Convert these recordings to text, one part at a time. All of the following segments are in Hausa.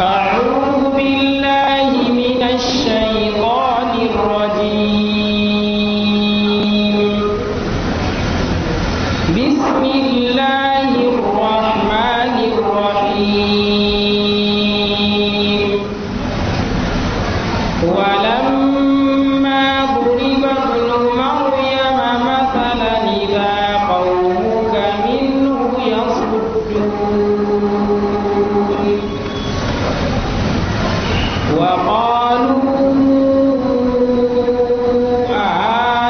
أعوذ بالله من الشيطان الرجيم. بسم الله الرحمن الرحيم. ولما ضرب ابن مريم مثلا إذا قومك منه يصدون وقالوا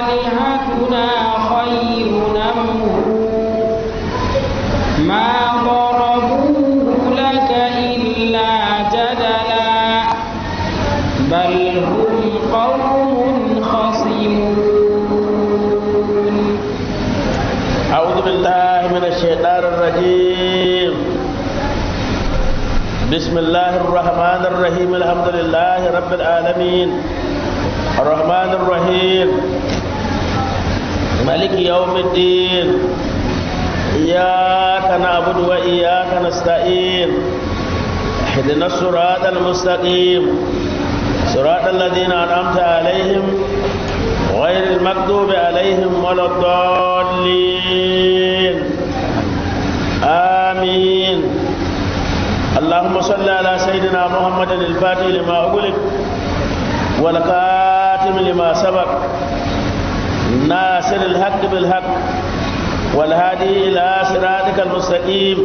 آلهتنا خير أم هو ما ضربوه لك إلا جدلا بل هم قوم خصمون. أعوذ بالله من الشيطان الرجيم. بسم الله الرحمن الرحيم. الحمد لله رب العالمين الرحمن الرحيم مالك يوم الدين. إياك نعبد وإياك نستعين. اهدنا الصراط المستقيم صراط الذين أنعمت عليهم غير المغضوب عليهم ولا الضالين. آمين. اللهم صل على سيدنا محمد الفاتح لما أغلق والخاتم لما سبق ناصر الحق بالحق والهادي إلى صراطك المستقيم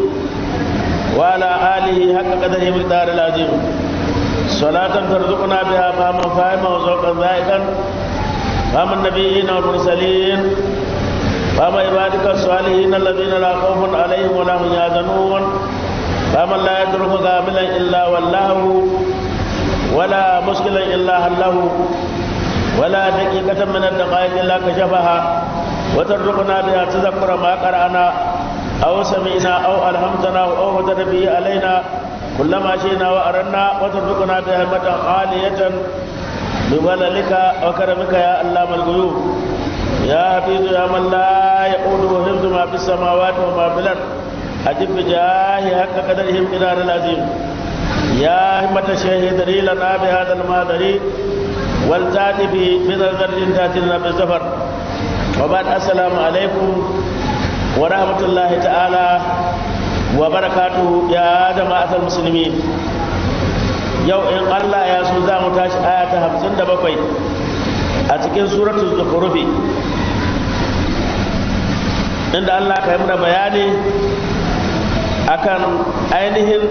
وعلى آله حق قدره مقدار العظيم. صلاة ترزقنا بها فهما فاهما وذوقا ذائقا فهم النبيين والمرسلين فهم عبادك الصالحين الذين لا خوف عليهم ولا هم يحزنون فمن لا يترك كاملا إلا والله ولا مشكلا إلا حله ولا دقيقة من الدقائق إلا كشفها وترزقنا بها تذكر ما قرأنا أو سمعنا أو ألهمتنا أو وجد به علينا كلما شئنا وأردنا وترزقنا بها همة عالية بوللك وكرمك يا علام الغيوب يا حفيظ يا من لا يؤوده حفظ ما في السماوات وما في الأرض أجب بجاه حق قدرهم قدار العظيم. يا همة الشيخ ادري لنا بهذا المادري والتاتي بذرة تاتي لنا بالزفر. وبعد السلام عليكم ورحمة الله تعالى وبركاته يا جماعة المسلمين. yau in Allah ya so za mu tashi aya ta 57 a cikin suratul zukhruf inda Allah ka yi mana bayani akan ainihin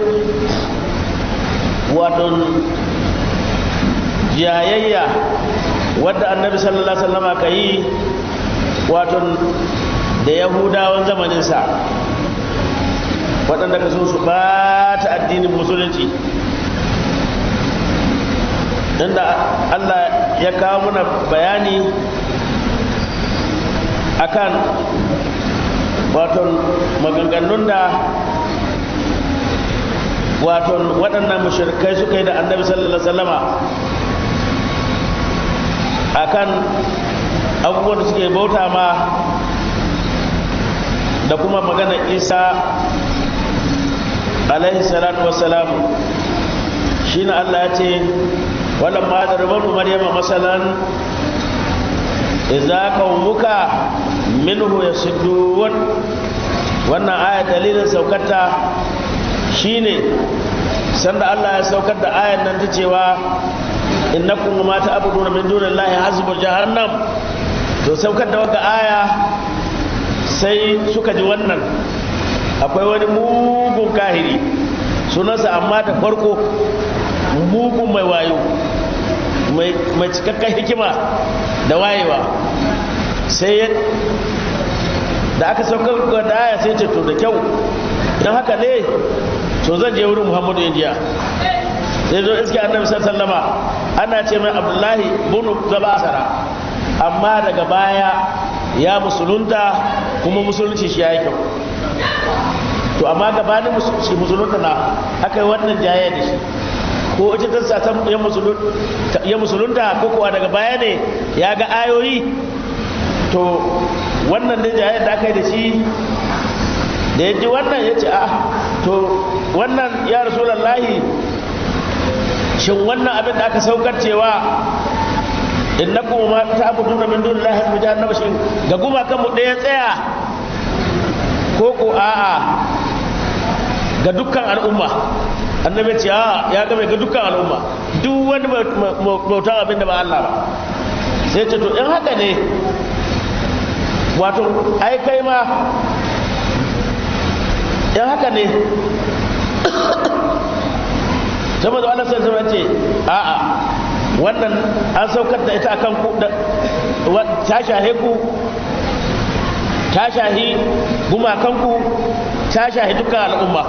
wato jayayya wadda annabi sallallahu alaihi wasallam ka yi wato da yahudawan zamaninsa waɗanda ka so su bata addinin musulunci, inda Allah ya kawo mana bayani akan wato maganganun da wato waɗannan mushrikai suka yi da annabi sallallahu alaihi wasallama akan abubuwan da suke bauta ma da kuma magana Isa alaihi salatu wassalam. shine Allah ya ce walamma darbabu maryama masalan idza qaumuka minhu yasuddun. wannan aya dalilin saukarta shine sanda Allah ya saukar da ayan nan ta cewa innakum ma ta'buduna min dunillahi hasbu jahannam. to saukar da wannan aya sai suka ji wannan akwai wani mugun kahiri sunansa amma da farko mugun mai wayo mai cikakken hikima da wayewa. sai da aka saukar da aya sai ce to da kyau don haka ne to zan je wurin Muhammadu Indiya. sai zo iske annabi sallama ana ce mai Abdullahi bunu Zabasara, amma daga baya ya musulunta kuma musulunci shi ya yi kyau. to amma gabanin musulunta na aka yi wannan jayayya da shi, ko ita ta sa ya musulunta ko kuwa daga baya ne ya ga ayoyi. to wannan da jayayya da aka yi da shi da ya ji wannan ya ce to wannan ya rasulallahi shin wannan abin da aka saukar cewa innakum ma ta'buduna min dunillahi fi jahannama shin ga gumakan mu ɗaya tsaya ko ko a'a ga dukkan al'umma? Annabi ce ya game ga dukkan al'umma, duk wani bautan abin da ba Allah ba. Sai ce to in haka ne wato ai kai ma in haka ne saboda Allah sai ce a'a wannan an saukar da ita akan ku ta shahe ku, ta shahi gumakanku, ta shahi dukkan al'umma.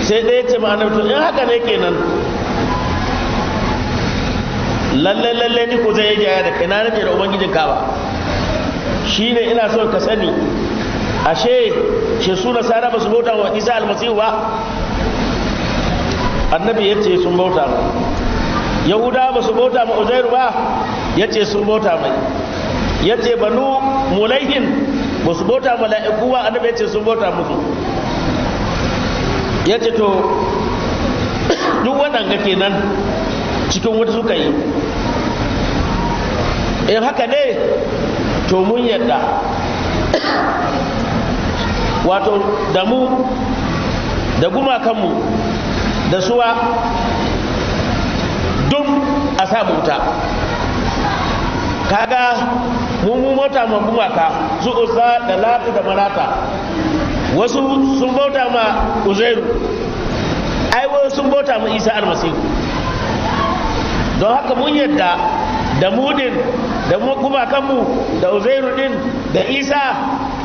sai ɗaya ce ma'anar to in haka ne kenan lalle ni ko zai yi jaya da kaina nake da ubangijin ka ba shine ina so ka sani ashe shi su nasara ba su bauta wa Isa almasihu ba? Annabi ya ce sun bauta mai. Yahuda ba su bauta ma Uzairu ba? Ya ce sun bauta mai. Ya ce banu mulaihin ba su bauta mala'iku ba? Annabi ya ce sun bauta musu. Ya ce to duk waɗanda kenan cikin wuta suka yi. In haka ne to mun yadda wato da mu da gumakanmu da suwa duk a samu wuta. Kaga mu mota ma gumaka su Uzza da Lata da Manata, wasu sun bauta ma Uzairu, ai wasu sun bauta ma Isa almasihu. Don haka mun yadda da mu din da mu gumakanmu da Uzairu din da Isa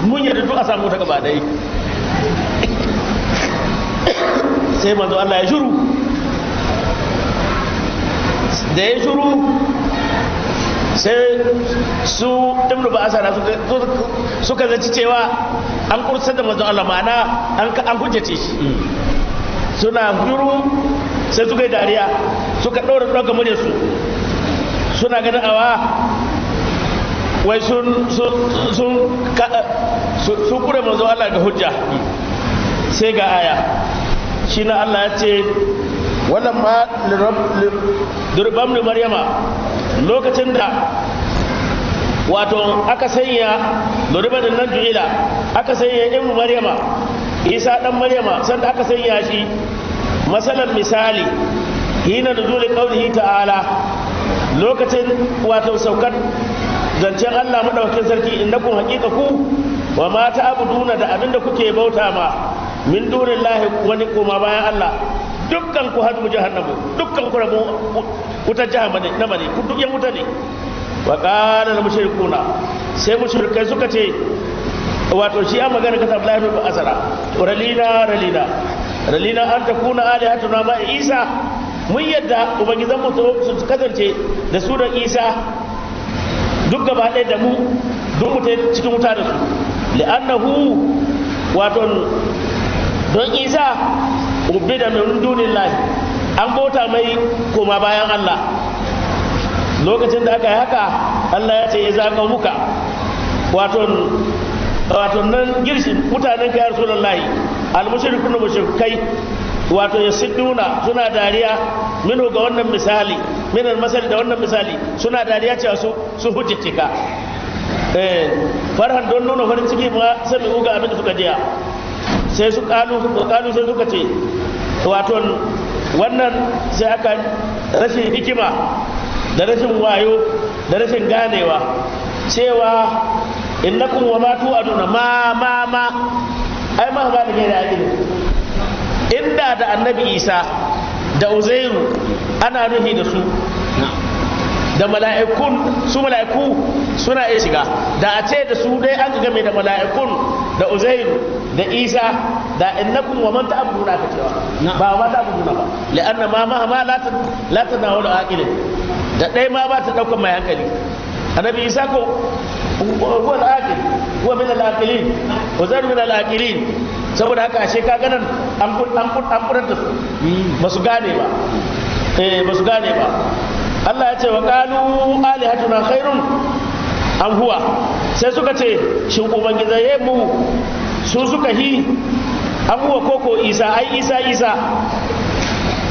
mun yadda duk a samu ta gaba dai. Sai manzo Allah ya shiru, da ya shiru sai su ibnu ba'asara suka zaci cewa an kursa da manzo Allah, ma'ana an hujjace shi. Suna shiru sai suka yi dariya, suka ɗauka murya suna ganin awa wai sun kure manzo Allah ga hujja. Sai ga aya shi na Allah ya ce wannan ma durban da Maryama, lokacin da wato aka sanya durban da nan juila, aka sanya ibnu Maryama, Isa dan Maryama, sanda aka sanya shi masalan misali hina nuzuli qawlihi ta'ala, lokacin wato saukar zancen Allah madaukakin sarki, innakum haqiqaku wa ma ta'buduna, da abinda kuke bauta ma min dunillahi wani koma bayan Allah, dukkan ku hadu jahannamu, dukkan ku rabu wutar jahannama na bane, ku duk yan wuta ne. Wa qala al mushrikuna, sai mushrikai suka ce wato shi an magana ka tabla ibn asara, ralina an takuna alihatuna ma Isa, mun yadda ubangizan mu su kasance da su da Isa duk gaba ɗaya da mu duk mu cikin wuta da su, li'annahu wato don Isa ubida min dunillahi, an bauta mai koma bayan Allah. Lokacin da aka yi haka Allah ya ce ya zaka muka wato nan girshin mutanen ka ya rasulullahi al-mushrikun mushrikai wato yasidduna suna dariya minu ga wannan misali, min al-masal da wannan misali suna dariya cewa su hujjace ka, farhan don nuna farin ciki ma sai ga abin da suka jiya. Sai su kalu sai suka ce wato wannan sai aka rashin hikima da rashin wayo da rashin ganewa cewa innakum wa ma tu'aduna ma ai ma ba da gani inda da annabi Isa da Uzairu ana nuhi da su da mala'iku suna iya shiga, da a ce da su dai an game da mala'ikun da Uzairu da Isa da innakum wa man ta'buduna ka cewa ba ma ta'buduna ba, la'anna ma la tanawulu aqilin, da dai ma ba ta daukar mai hankali. Annabi Isa ko huwa al-aqil, huwa min al-aqilin, Uzairu min al-aqilin. Saboda haka ashe ka ganin an kurar da su ba su gane ba, ba su gane ba. Allah ya ce wa qalu alihatuna khairun am huwa, sai suka ce shin ubangizaye mu su suka hi am huwa koko Isa, ai Isa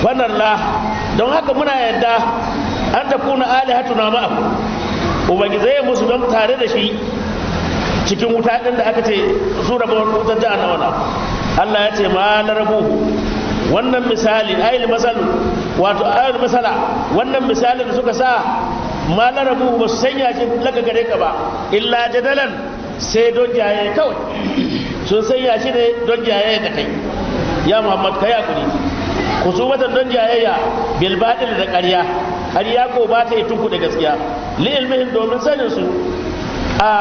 fanarla don haka muna yadda an ta kuna alihatuna ma'ahu ubangiji ya musu don tare da shi cikin wuta din da aka ce su raba wutar jahannama. Allah ya ce ma larabu wannan misali ayil masalu wato ayil masala wannan misalin da suka sa ma larabu ba su sanya shi laka gare ka ba illa jadalan sai don jaye kawai sun sanya shi ne don jaye da kai ya Muhammad kai hakuri kusumatan don jayayya bil batil da ƙarya ko ba ta yi tunku da gaskiya li ilmihin domin sanin su a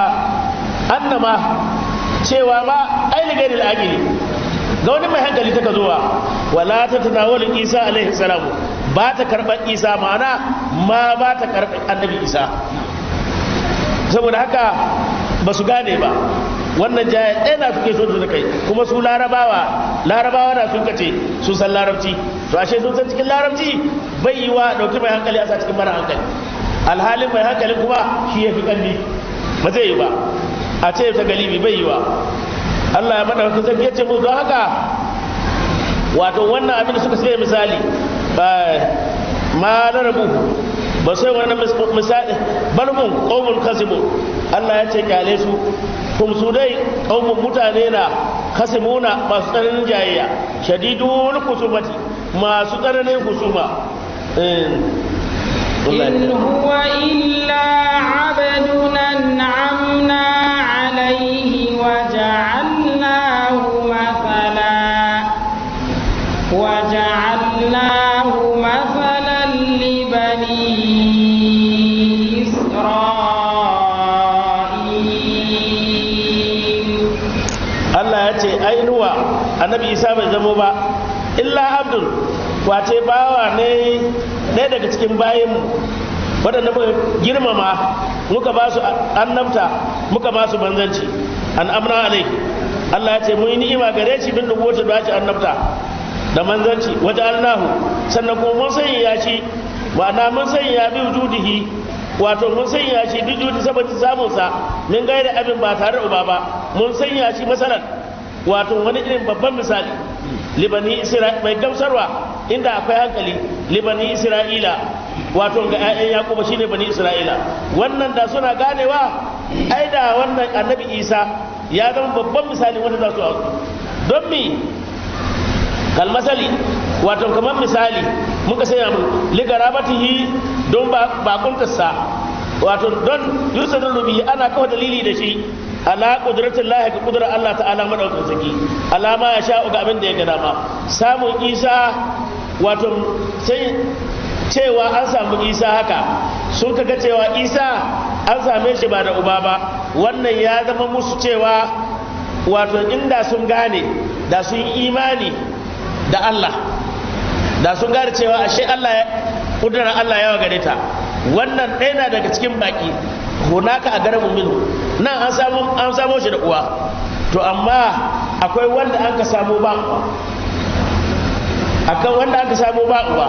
annama cewa ma aili gairil aqili ga wani mai hankali ta zuwa wala ta tanawulin Isa alaihi salamu ba ta karɓar Isa ma'ana ma ba ta karɓar annabi Isa saboda haka ba su gane ba wannan jaya ɗaya na suke so da kai kuma su larabawa na sun kace sun san larabci to ashe sun san cikin larabci bai yi wa ɗauki mai hankali a sa cikin mara hankali alhalin mai hankali kuma shi ya fi ƙalli ba zai yi ba a ce ta galibi bai yi wa Allah ya mana kusan ya ce mu don haka wato wannan abin da suka sai misali ma na rabu ba sai wannan misali balmun qaumun kasimun Allah ya ce kyale su kuma su dai qaumun mutane na kasimuna masu tsananin jayayya shadidul kusumati masu tsananin kusuma إن هو إلا عبد أنعمنا عليه وجعلناه مثلا لبني إسرائيل. الله يأتي أين هو النبي إيسى bai zamo ba illa abdul wace bawa ne ɗaya daga cikin bayanmu waɗanda muka girmama muka ba su annabta muka ba su manzanci an amna alai Allah ya ce mun yi ni'ima gare shi bin dubu wata da annabta da manzanci waje alnahu sannan kuma mun sanya shi ma'ana mun sanya bi wujudihi wato mun sanya shi bi wujudi saboda samunsa min gaida abin ba tare da uba ba mun sanya shi masalan wato wani irin babban misali libani isra'ila mai gamsarwa inda akwai hankali libani isra'ila wato ga 'ya'yan yakuba shine bani isra'ila wannan da suna ganewa ai da wannan annabi isa ya zama babban misali wanda za su auku don mi kalmasali wato kamar misali muka saya mu ligarabatihi don bakuntarsa wato don yusadullu bihi ana kawo dalili da shi ala qudratin lahi ga kudrar Allah ta'ala madaukakin saki alama ya sha'u ga abin da ya ga dama samun isa wato sai cewa an samu isa haka sun kaga cewa isa an same shi ba da uba ba wannan ya zama musu cewa wato inda sun gane da sun imani da Allah da sun gane cewa ashe Allah kudrar Allah yawa gare ta wannan ɗaya na daga cikin baki hunaka a garamu minhu nan an samu shi da uwa to amma akwai wanda an ka samu ba uwa akan wanda an ka samu ba uwa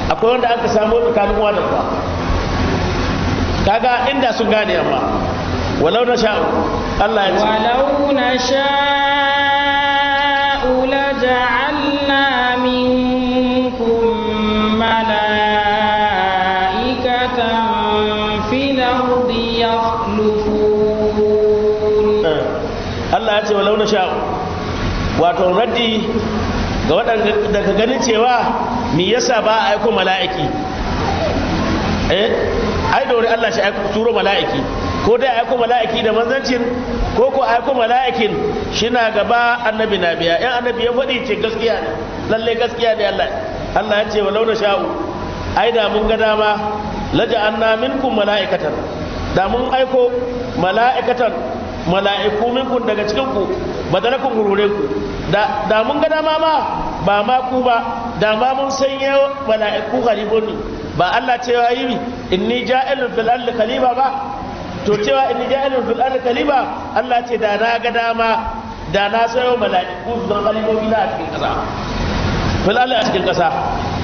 akwai wanda an ka samu tsakanin uwa da uwa kaga inda sun gane amma walau na sha'u Allah ya ce walau na sha'u la ja'alna minkum malaikatan fil ardi yakhlufun. Allah ya ce walau na sha'u wato raddi ga waɗanda daga ganin cewa me yasa ba a aiko mala'iki ai da wuri Allah shi aiko turo mala'iki ko dai aiko mala'iki da manzancin ko aiko mala'ikin shi na gaba annabi na biya yan annabi ya faɗi ce gaskiya ne lalle gaskiya ne Allah ya ce walau na sha'u ai da mun ga dama laja'anna minkum mala'ikatan da mun aiko mala'ikatan mala'iku minkum daga cikin ku badalakun gurure ku da mun ga dama ma ba ma ku ba da ma mun sanya mala'iku khalifoni ba Allah cewa yi inni ja'ilun fil ardi khalifa ba to cewa inni ja'ilun fil ardi khalifa Allah ce da na ga dama da na sayo mala'iku don khalifofi na a cikin kasa fil ardi a cikin kasa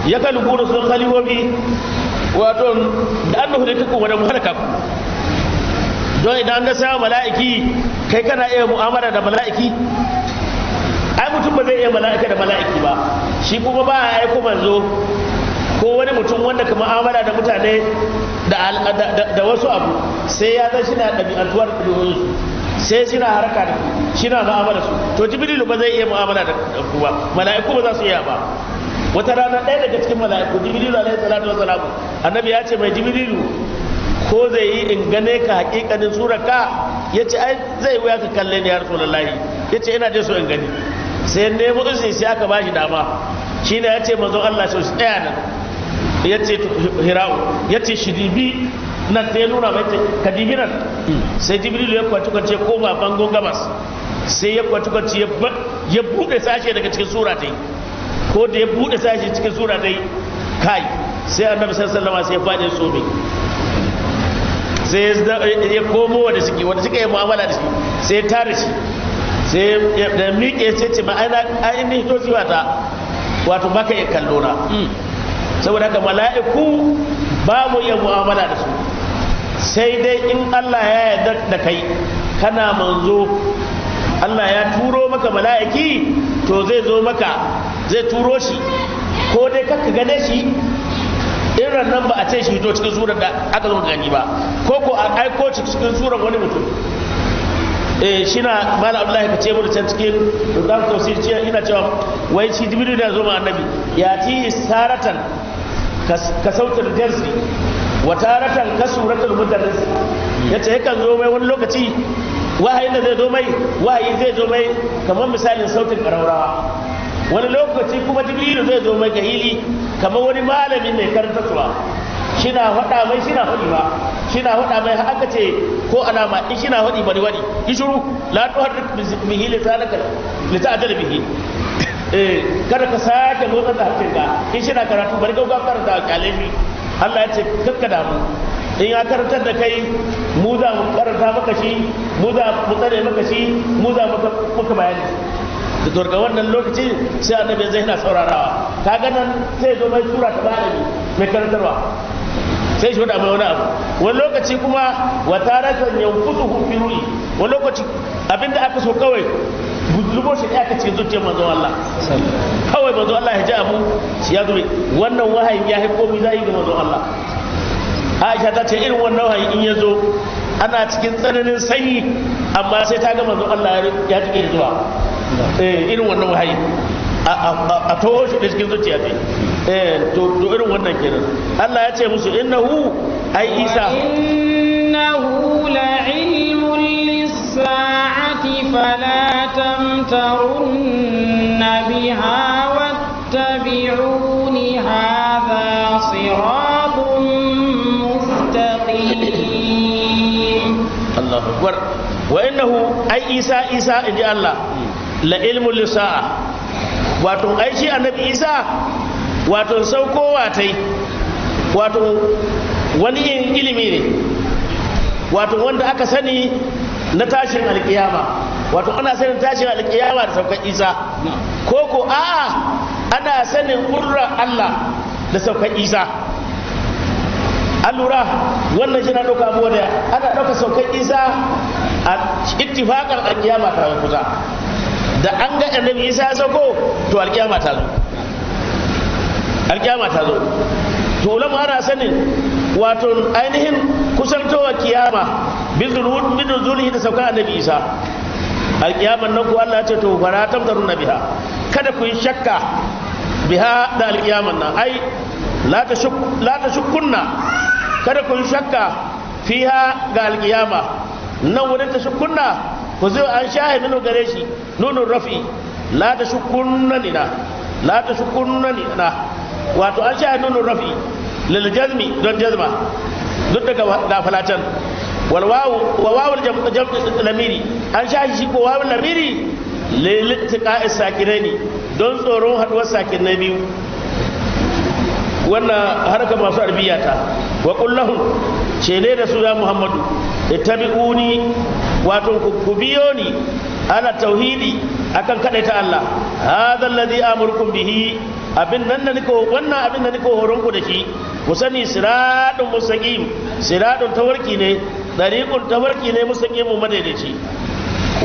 ya kan guru sun khalifofi wato da annahu da tuku wa da muhalaka ku don idan na sayo mala'iki kai kana iya mu'amala da mala'iki ai mutum ba zai iya mala'ika da mala'iki ba shi kuma ba ya aiko manzo ko wani mutum wanda ka mu'amala da mutane da wasu abu sai ya zai shi na ɗabi'antuwar ɗabi'unsu sai shi na haraka da shi na mu'amala su to jibrilu ba zai iya mu'amala da ku ba mala'iku ba za su iya ba wata rana ɗaya daga cikin mala'iku jibrilu alaihi salatu wasalam annabi ya ce mai jibrilu ko zai yi in gane ka hakikanin surarka ya ce ai zai wuya ka kalle ni ya rasulullahi ya ce ina je so in gani sai nemo izini sai aka bashi dama shi ne ya ce manzon Allah sau ɗaya nan ya ce hira'u ya ce shi dibi nan ta ya nuna mai ce ka dibi nan sai jibrilu ya kwaci koma bangon gabas sai ya kwaci ya buɗe sashe daga cikin sura ta yi ko da ya buɗe sashe cikin sura ta yi kai sai annabi sallallahu alaihi wasallam sai ya faɗi so mai sai ya komo wanda suke yi mu'amala da shi sai ya tare shi sai da miƙe sai ce ma ainihin hito ta wato baka iya kallo na saboda haka mala'iku ba mu iya mu'amala da su sai dai in Allah ya yarda da kai kana manzo Allah ya turo maka mala'iki to zai zo maka zai turo shi ko dai kaka gane shi irin nan ba a ce shi to cikin surar da aka zo gani ba ko a aiko cikin surar wani mutum shi na mala abdullahi ka ce mu da can cikin rudan tafsir ce ina cewa wai shi jibril da zo ma annabi ya ti saratan ka sautar jarsi wa taratan ka suratul mudarris yace yakan zo mai wani lokaci wahayin da zai zo mai wahayi zai zo mai kamar misalin sautin ƙararrawa wani lokaci kuma jibrilu zai zo mai gahili kamar wani malami mai karantarwa shina faɗa mai shina faɗi ba shina faɗa mai haka ce ko alama in shina faɗi bari wani ishuru la tuharrik bihi lisanaka lita'jal bihi kada ka sake motsa da harshenka in shina karatu bari gauga karanta kyale shi Allah ya ce kakka damu in ya karantar da kai mu za mu karanta maka shi mu za mu tsare maka shi mu za muka bayani da dorga wannan lokaci sai annabi zai na saurarawa kaga nan sai zo mai sura ta malami mai karantarwa sai shi wada mai wani abu wani lokaci kuma wa taratan yanfusuhu fi ruhi wani lokaci abinda aka so kawai gudlubo shi aka ce zuciyar manzon Allah kawai manzon Allah ya ji abu shi ya zube wannan wahayin ya haifo mi zai ga manzon Allah Aisha ta ce irin wannan wahayi in ya zo ana cikin tsananin sanyi amma sai ta ga manzon Allah ya tike zuwa irin wannan wahayi a toho shi da cikin zuciya ce to irin wannan kenan Allah ya ce musu innahu ai Isa innahu la ilmun lis-sa'ati fala tamtarunna biha wattabi'uni hadha siratun mustaqim Allahu akbar wa innahu ai Isa inji Allah la ilmun lis-sa'a wato ai shi annabi Isa wato saukowa tai wato wani ilimi ne wato wanda aka sani na tashin alkiyama wato ana sanin tashin alkiyama da saukar Isa ko a'a ana sanin ƙurrar Allah da saukar Isa an lura wannan shi na ɗauka abuwa da ana ɗauka saukar Isa a ittifaƙar alkiyama ta kusa da an ga annabi Isa ya sauko to alkiyama ta zo to ulama ana sanin wato ainihin kusantowa kiyama bin zulihi da sauka annabi Isa alkiyaman nan ko Allah ya ce to fara tamtarun biha kada ku yi shakka biha da alkiyaman nan ai la ta shukkunna kada ku yi shakka fiha ga alkiyama nan wurin ta shukkunna ku zo an shahe minu gare shi nunun rafi la ta shukkunna nina wato an shahe nunun rafi lil jazmi don jazma duk daga gafalatan wal wawul lamiri an shahe shi ko wawul lamiri lil tiqa'i sakinaini don tsoron haduwar sakinai biyu wannan harka masu arbiyata wa kullahum shene da su ya Muhammadu ittabi'uni wato ku biyo ni ala tauhidi akan kadaita Allah hadha alladhi amurukum bihi abin nan da niko wannan abin da niko horon ku da shi ku sani siratun mustaqim siratun tawarki ne dariqun tawarki ne mustaqim madaidaici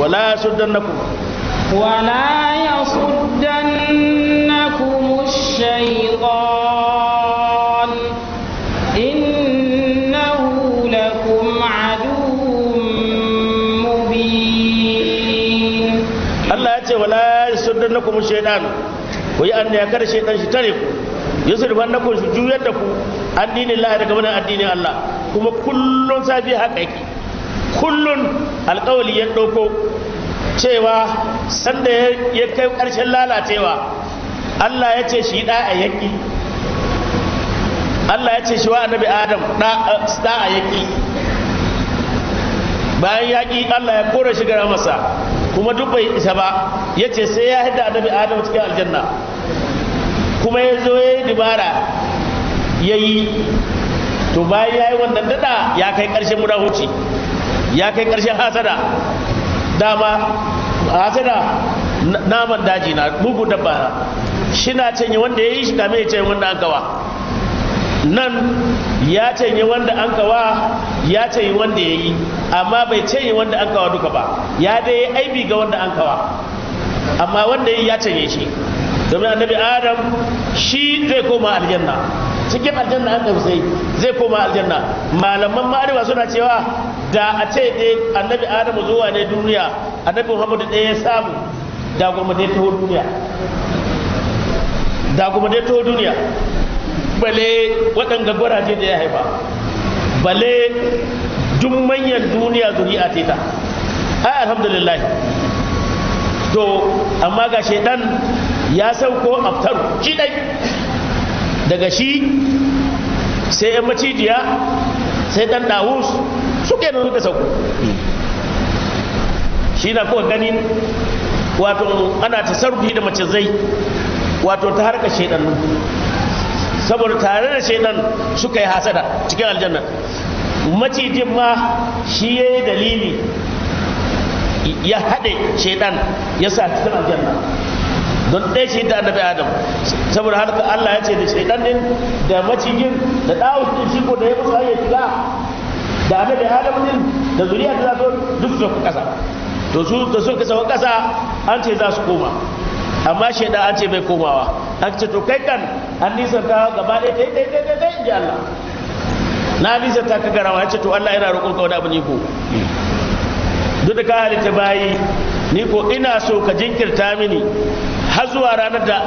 wala suddannakum ولا يصدنكم الشيطان إنه لكم عدو مبين. Allah ya ce wala yasuddannakum shaytan ku yi anniya kada shaytan shi tare ku yusrifannakum shi juyar da ku addinin Allah daga wannan addinin Allah kuma kullun safi haka yake kullun alƙawali ya dauko cewa sanda ya kai ƙarshen lalacewa Allah ya ce shi da a yaki Allah ya ce shi wa annabi Adam da a yaki bayan yaki Allah ya kore shi gara masa kuma duk bai isa ba ya ce sai ya hidda annabi Adam cikin aljanna kuma ya zo ya yi dibara ya yi to bayan ya yi wannan dada ya kai ƙarshen munahuci ya kai ƙarshen hasada dama hasada naman daji na mugu dabba na shi na canye wanda ya yi shi kame ya canye wanda an kawa nan ya canye wanda an kawa ya canye wanda ya yi amma bai canye wanda an kawa duka ba ya dai aibi ga wanda an kawa amma wanda ya yi ya canye shi domin annabi Adam shi zai koma aljanna cikin aljanna an sai zai koma aljanna malaman ma'arifa suna cewa da a ce dai annabi Adam zuwa ne duniya annabi Muhammadu ɗaya ya samu da kuma dai taho duniya bale waɗanga gwaraje da ya haifa bale duk manyan duniya zuri'a ta ai alhamdulillah to amma ga shaidan ya sauko aftaru shi dai daga shi sai yan macijiya sai dan dawus suke nan suka sauko shi na kowa ganin wato ana tasarrufi da macizai wato ta harkar shaidan saboda tare da shaidan suka yi hasada cikin aljanna macijin ma shi ya yi dalili ya haɗe shaidan ya sa cikin aljanna don ɗaya shi da annabi Adam saboda haka Allah ya ce da shaidan din da macijin da dawus din shi ko da ya musu hanyar shiga da annabi Adam din da zuriya da za su duk su kasa to su da suka sauka kasa an ce za su koma amma shaidan an ce bai komawa an ce to kai kan an nisan ta gaba ɗaya dai in ji Allah na nisan ta ka garawa ya ce to Allah yana roƙon ka wani abu ni ko duk da ka halitta bayi ni ko ina so ka jinkirta mini har zuwa ranar da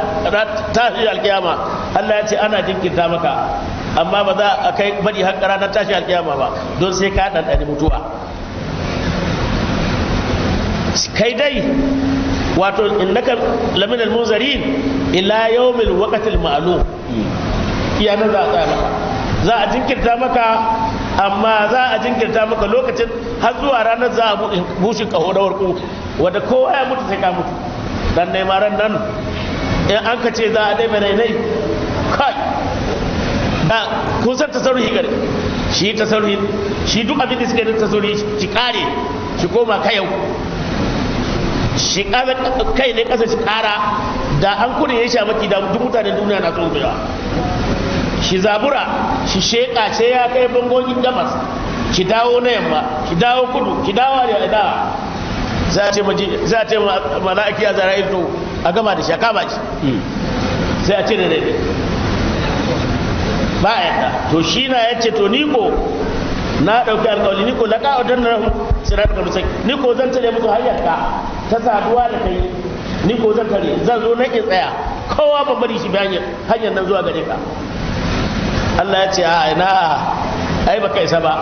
tashi alkiyama Allah ya ce ana jinkirta maka amma ba za a kai bari har ranar tashi alkiyama ba don sai ka ɗanɗani mutuwa kai dai wato innaka laminal munzarin ila yawmil waqtil ma'lum iya nan za a tsaya maka za a jinkirta maka amma za a jinkirta maka lokacin har zuwa ranar za a bushe kaho da warko wanda kowa ya mutu sai ka mutu dan neman ran nan in an ka ce za a dai mai kai da kun san tasarruhi gare shi tasarruhi shi duk abin da suke da tasarruhi shi kare shi koma kayau shi kai ne kasa shi kara da an kure ya sha maki da duk mutanen duniya na so biya shi zabura shi sheka sai ya kai bangogin gabas ki dawo na yamma ki dawo kudu ki dawo da da za a ce mala'iki a zara'il to a gama da shaka ba shi sai a ce da daidai ba a yadda to shi na yace to ni ko na ɗauki alƙawali ni ko laƙa a danna sirar da musai ni ko zan tare musu hanyarka ta saduwa da kai ni ko zan tare zan zo na in tsaya kowa ban bari shi bayan hanyar nan zuwa gare ka Allah ya ce a ina ai baka isa ba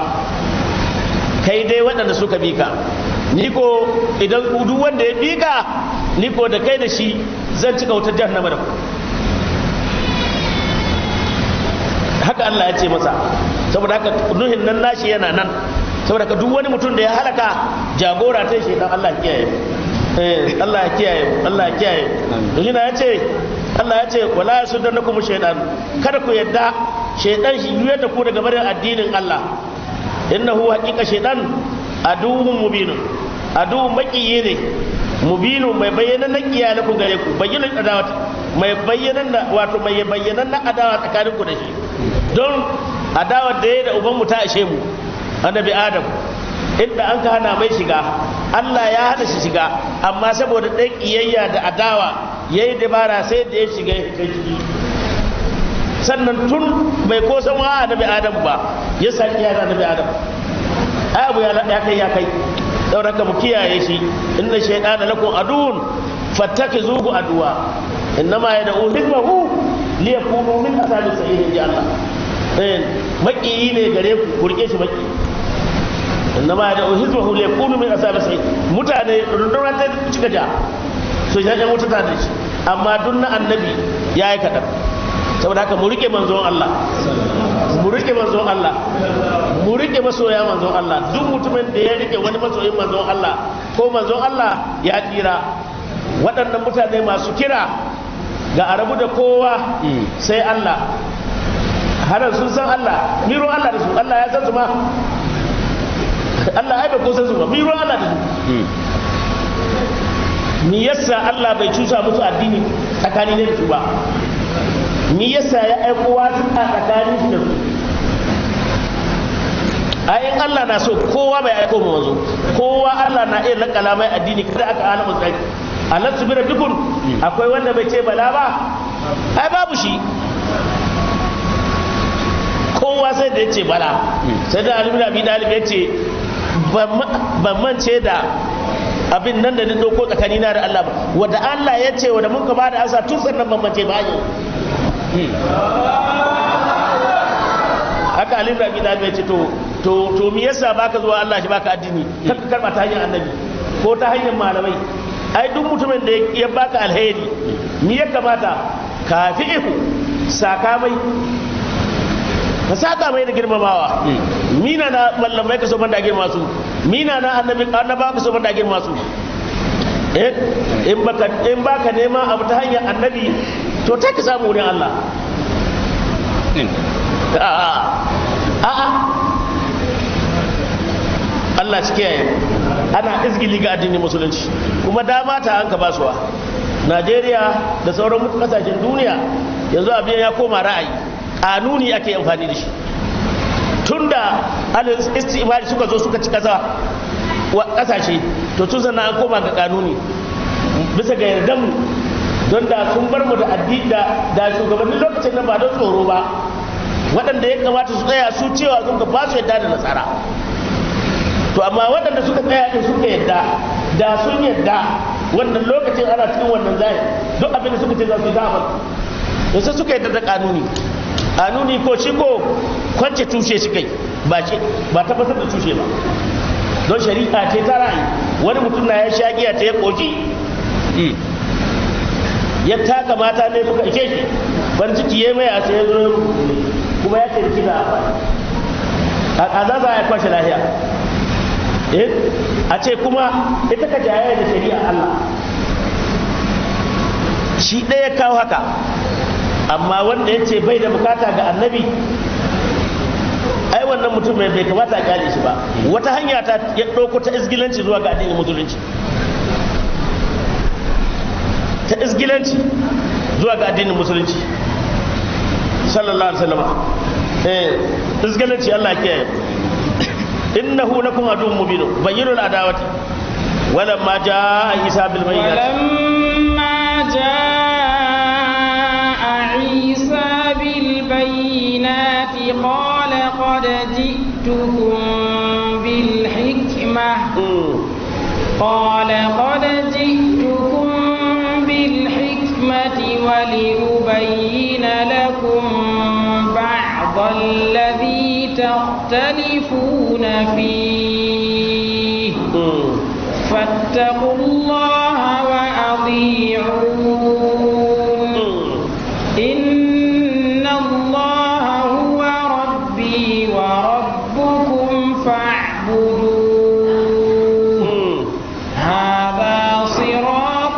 kai dai waɗanda suka bi ka ni ko idan duk wanda ya bi ka ni ko da kai da shi zan cika wutar jahannama da ku haka Allah ya ce masa saboda haka nuhin nan nashi yana nan saboda haka duk wani mutum da ya halaka jagora ta shi dan Allah kiyaye Allah ya kiyaye Allah ya kiyaye to shi na yace Allah ya ce wala yasuddannakum shaytan kada ku yadda shaytan shi yuyar da ku daga barin addinin Allah innahu haqiqa shaytan aduwwun mubinun aduwwun maqiyi ne mubinun mai bayyana na kiyana ku gare ku bayyana adawa mai bayyana na wato mai bayyana na adawa tsakanin ku da shi don adawar da ya da uban mu ta ashe mu annabi Adam inda an ka hana mai shiga Allah ya hada shi shiga amma saboda ɗan ƙiyayya da adawa yayi dabara sai da ya shiga ciki sannan tun bai ko san wa annabi Adam ba ya saki ya annabi Adam ai abu ya kai don haka mu kiyaye shi inna shaytana lakum aduun fattakizuhu aduwa innama yad'u hizbahu liyakunu min ashabis sa'ir ya Allah maki ne gare ku rike shi maki innama yad'u hizbahu liyakunu min ashabis sa'ir mutane rundunar ta cika ja so ya ga mutata da shi amma dunna annabi yayi kadan saboda haka mu rike manzon Allah mu rike manzon Allah mu rike masoya manzon Allah duk mutumin da ya rike wani masoyin manzon Allah ko manzon Allah ya tsira waɗannan mutane masu kira ga arabu da kowa sai Allah har sun san Allah miro Allah da su Allah ya san su ma Allah ai bai ko san su ba miro Allah da su ni yasa Allah bai cusa musu addini tsakani ne da su ba ni yasa ya aiko wasu a tsakanin su da su ayin Allah na so kowa bai aiko mu manzo kowa Allah na iya lakala mai addini kada aka hana mu tsaki Allah su bira dukun akwai wanda bai ce bala ba ai babu shi kowa sai da ya ce bala sai da Ali bin Abi Talib ya ce ban mance da abin nan da ni doko tsakanina da Allah ba wanda Allah ya ce wanda mun ka bada asa tun sannan ban mance ba yau haka Ali bin Abi Talib ya ce to me yasa baka zuwa Allah shi baka addini kaka karba ta hanyar annabi ko ta hanyar malamai ai duk mutumin da ya baka alheri me ya kamata ka fi ihu saka mai ka saka mai da girmamawa mina na mallamai ka so banda girma su mina na annaba ka so banda girma su in baka neman abu ta hanyar annabi to ta ka samu wurin Allah a'a Allah shi kiyaye ana izgili ga addinin musulunci kuma dama ta hanka basuwa Najeriya da sauran kasashen duniya yanzu abin ya koma ra'ayi kanuni ake amfani da shi tunda al-istimari suka zo suka ci kasa wa kasashe to tun sannan an koma ga kanuni bisa ga yardan mu don da sun bar mu da addini da shugabannin lokacin nan ba don tsoro ba waɗanda ya kamata su tsaya su cewa sun ga ba su yadda da nasara to amma waɗanda suka tsaya din suka yadda da sun yadda wannan lokacin ana cikin wannan zai duk abin da suka ce za su yi damar to sai suka yadda da kanuni ko shi ko kwance tushe shi kai ba tabbatar da tushe ba don shari'a ce ta ra'ayi wani mutum na ya sha giya ta ya koki ya taka mata ne suka ike shi ban ciki ya mai a sai ya zo kuma ya ce kina a kaza za a kwashe lahiya a ce kuma ita ka jayayya da shari'a Allah shi ɗaya kawo haka amma wanda ya ce bai da bukata ga annabi ai wannan mutum bai kamata a kyale shi ba wata hanya ta ya ɗauko ta izgilanci zuwa ga addinin musulunci ta izgilanci zuwa ga addinin musulunci sallallahu alaihi wasallam izgilanci Allah kiyaye innahu lakum aduwwun mubin bayyinul adawati walamma jaa isa bil bayyinati walamma jaa isa bil bayyinati qala qad ji'tukum bil hikmah qala qad ji'tukum bil hikmati wa liubayyina lakum ba'd alladhi تختلفون فيه فاتقوا الله وأطيعون إن الله هو ربي وربكم فاعبدوه هذا صراط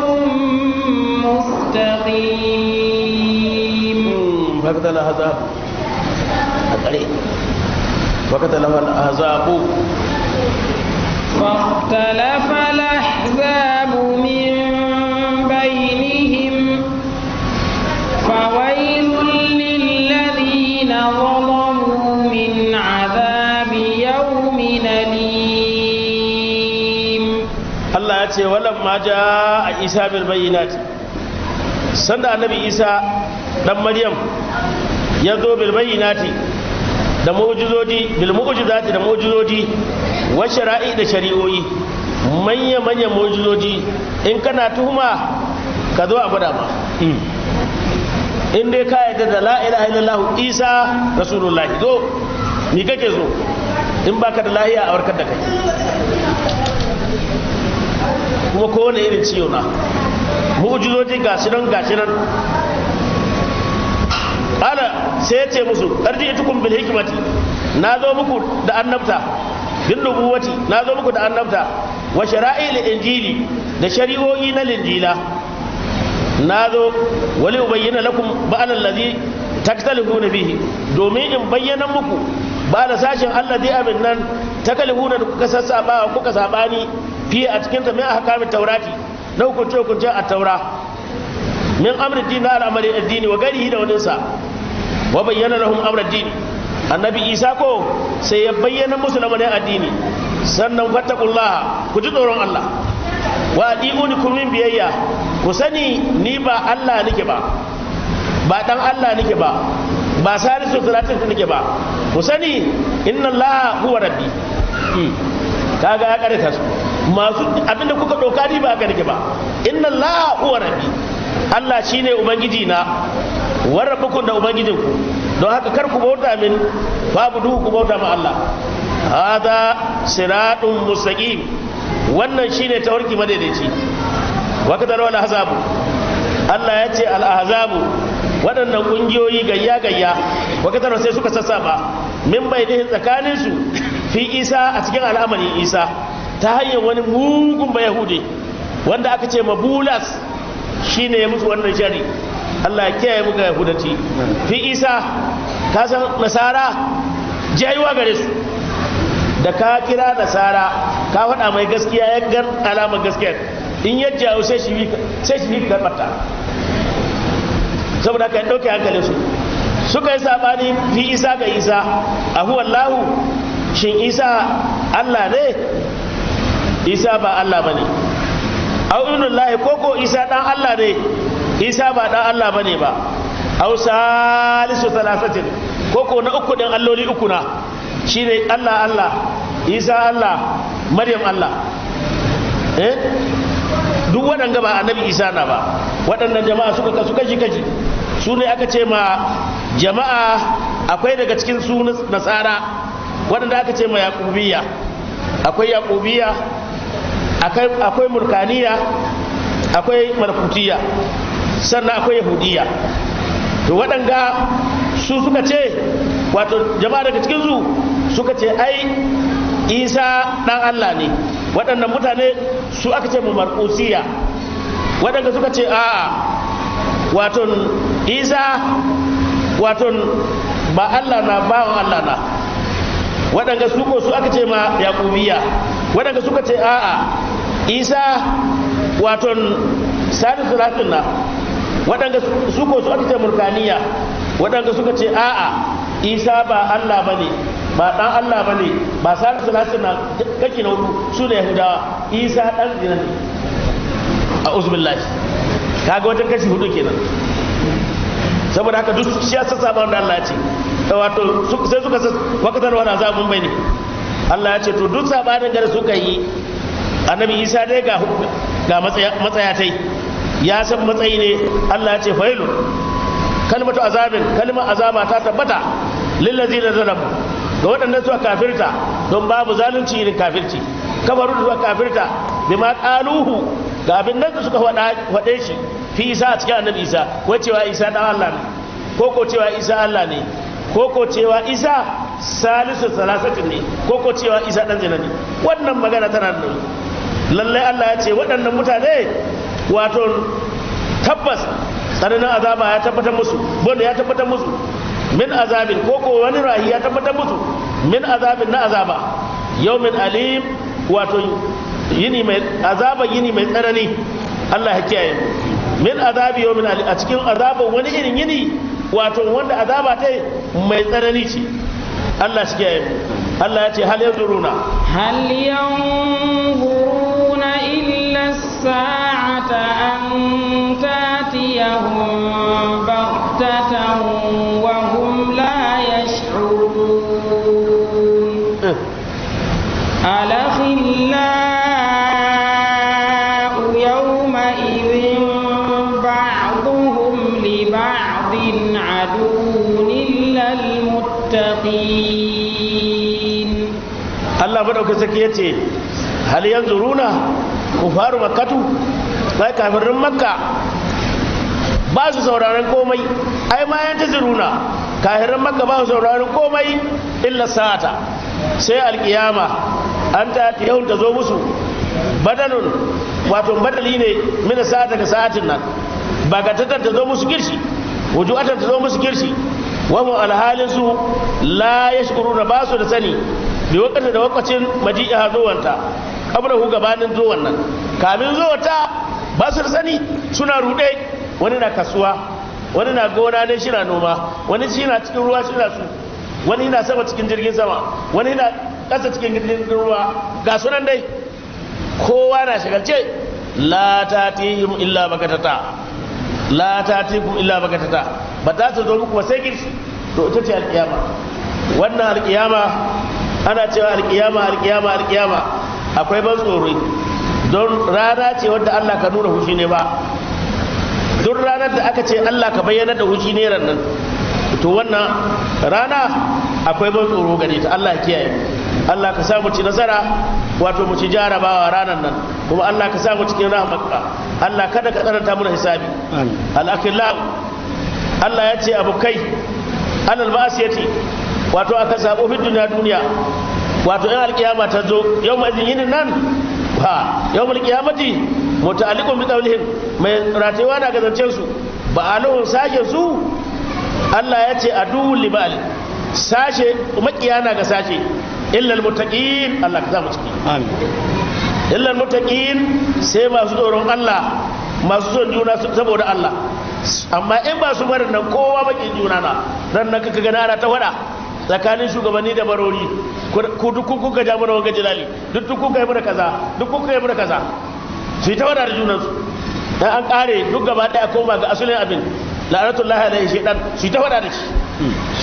مستقيم فاقتل الأحزاب فاختلف الأحزاب من بينهم فويل للذين ظلموا من عذاب يوم أليم ce walam ma a Isa bil bayyinati sanda annabi Isa dan Maryam ya zo bil bayyinati da mu'jizoji bil mu'jizati da mu'jizoji wa shara'i da shari'o'i manya mu'jizoji in kana tuhuma ka zo a gwada ma in dai ka yarda da la ilaha illallah Isa rasulullah zo ni kake zo in baka da lahiya a warkar da kai kuma kowane irin ciwo na mu'jizoji gashi nan ala sai ya ce musu arji itukum bil hikmati na zo muku da annabta bin nubuwati na zo muku da annabta wa shara'il injili da shari'o'i na linjila na zo wali ubayyana lakum ba'al allazi taktalifuna bihi domin in bayyana muku ba da sashin allazi abin nan takalifuna da kuka sassaba kuka sabani fiye a cikin ta mai ahkamin taurati na hukunce a taura min amri dini al'amari addini wa garihi da waninsa wa bayyana lahum amra dini annabi Isa ko sai ya bayyana musu lamarin addini sannan fattaqullaha ku ji tsoron Allah wa adiuni kun min biyayya ku sani ni ba Allah nake ba dan Allah nake ba salisu salatin nake ba ku sani inna Allah huwa rabbi kaga ya kare su masu abinda kuka doka ni ba haka nake ba inna Allah huwa rabbi Allah shine ubangiji na warabbukum da ubangijinku don haka kar ku bauta min babu duhu ku bauta ma Allah hada siratun mustaqim wannan shine tawarki madaidaici wa kadar wal ahzabu Allah ya ce al ahzabu waɗannan kungiyoyi gayya wa kadar sai suka sassaba min bainihin tsakanin su fi Isa a cikin al'amarin Isa ta hanyar wani mugun bayahude wanda aka ce mabulas shine ya musu wannan shari Allah ya kiyaye mu ga yahudanci fi Isa ka san nasara jayuwa gare su da ka kira nasara ka faɗa mai gaskiya ya gar alamar gaskiya in ya jawo sai shi bi karɓarta saboda ka ɗauke hankalin su suka yi saɓani fi Isa ga Isa a huwallahu shin Isa Allah ne Isa ba Allah ba ne au'inullahi koko Isa ɗan Allah ne Isa ba ɗan Allah ba ne ba au salisu talasatin koko na uku ɗin alloli uku na shi ne Allah Isa Allah Maryam Allah duk waɗanda ba annabi Isa na ba waɗannan jama'a suka kasu kashi su ne aka ce ma jama'a akwai daga cikin su nasara waɗanda aka ce ma yaƙubiyya akwai yaƙubiyya akwai murkaniya akwai malakutiya sannan akwai yahudiya to waɗanga su suka ce wato jama'a daga cikin su suka ce ai Isa ɗan Allah ne waɗannan mutane su aka ce mu markusiya waɗanda suka ce a'a waton Isa waton ba Allah na bawan Allah na waɗanda su ko su aka ce ma yaƙubiya waɗanda suka ce a'a Isa waton salisu latin na waɗanda su ko su aka ce murkaniya waɗanda suka ce a'a Isa ba Allah ba ne ba ɗan Allah ba ne ba salisu latin na kake na hudu su ne yahudawa Isa ɗan zina ne a uzbillahi kaga wajen kashi hudu kenan saboda haka duk shi ya sassa ba wanda Allah ya ce wato sai suka wakatar wani azabun bai ne Allah ya ce to duk sabanin gare suka yi annabi Isa dai ga matsayatai ya san matsayi ne Allah ya ce failun kalmatu azabin kalmar azaba ta tabbata lillazina zalamu ga waɗanda suka kafirta don babu zalunci irin kafirci kabaru da suka kafirta bima qaluhu ga abin nan da suka faɗe shi fi Isa a cikin annabi Isa ko cewa Isa dan Allah ne ko cewa Isa Allah ne ko cewa Isa salisu salasatin ne ko cewa Isa dan zina ne wannan magana tana da lalle Allah ya ce waɗannan mutane wato tabbas tsananin azaba ya tabbatar musu wanda ya tabbatar musu min azabin ko wani rahi ya tabbatar musu min azabin na azaba yawmin alim wato yini mai azaban yini mai tsanani Allah ya kiyaye min azabi yawmin alim a cikin azaban wani irin yini wato wanda azaba ta mai tsanani ce Allah shi kiyaye Allah ya ce hal yanzuruna illa الساعة أن تأتيهم بغتة وهم لا يشعرون الأخلاء يومئذ بعضهم لبعض عدو إلا المتقين. الله بدأ كسكيتي هل ينظرون كفار مكة لا كافرين مكة ba su sauraron komai ai ma yan taziruna kafirin makka ba su sauraron komai illa sa'ata sai alkiyama an ta yau ta zo musu badalun wato badali ne min sa'ata ga sa'atin nan ba ga ta zo musu girshi wujuatan ta zo musu girshi wa mu alhalin su la yashkuruna ba su da sani bi wakati da wakacin maji'a zuwanta kabla hu gabanin zuwan nan kamin zuwata ba su da sani suna rude wani na kasuwa wani na gona ne shi na noma wani shi na cikin ruwa shi na su wani na sama cikin jirgin sama wani na ƙasa cikin jirgin ruwa ga sunan dai kowa na shagalce la tatihim illa bakatata la tatikum illa bakatata ba ta zo muku ba sai girshi to ita ce alƙiyama wannan alƙiyama ana cewa alƙiyama akwai ban tsoro don rana ce wadda Allah ka nuna hushi ne ba duk ranar da aka ce Allah ka bayyana da hushi ne nan to wannan rana akwai ban tsoro gare ta Allah ya kiyaye Allah ka samu ci nasara wato mu ci jarabawa ranar nan kuma Allah ka samu cikin rahmatka Allah kada ka tsananta mana hisabi al-akhillah Allah ya ce abukai alal ma'asiyati wato aka sabo fi duniya wato in alkiyama ta zo yau mai yinin nan ha yau mai kiyamati muta'alliqun bi qawlihim mai ratewa na gazancen su ba alahun sashe su Allah ya ce adu libal sashe makiya na ga sashe illa almuttaqin Allah ka zamu ciki amin illa almuttaqin sai masu tsoron Allah masu son juna saboda Allah amma in ba su barin nan kowa bakin juna na ran nan kaka gana ana ta fada tsakanin shugabanni da barori ku duk kuka ja mana wanga jilali duk kuka yi mana kaza duk kuka yi mana kaza su yi ta wada da junansu dan an kare duk gaba daya koma ga asalin abin la'anatullahi alaihi shaytan su yi ta wada da shi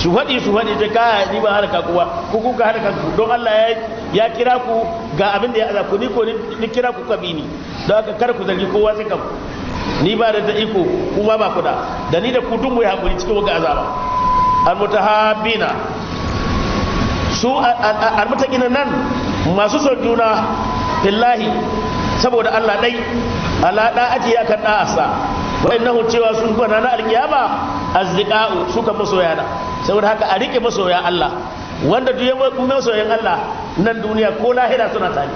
su faɗi da kaya ni ba halaka kuwa ku kuka halaka ku don Allah ya kira ku ga abin da ya aza ku ni ko ni kira ku kabini don haka kar ku zargi kowa sai kam ni ba da iko kuma ba ku da ni da ku duk mu hakuri cikin wanga azaba almutahabbina su almutaqina nan masu son juna billahi saboda Allah dai ala da'ati akan da'asa wa innahu cewa sun fara na alkiyama azdiqa'u suka masoya da saboda haka a rike masoya Allah wanda duk yayin masoyan Allah nan duniya ko lahira suna tare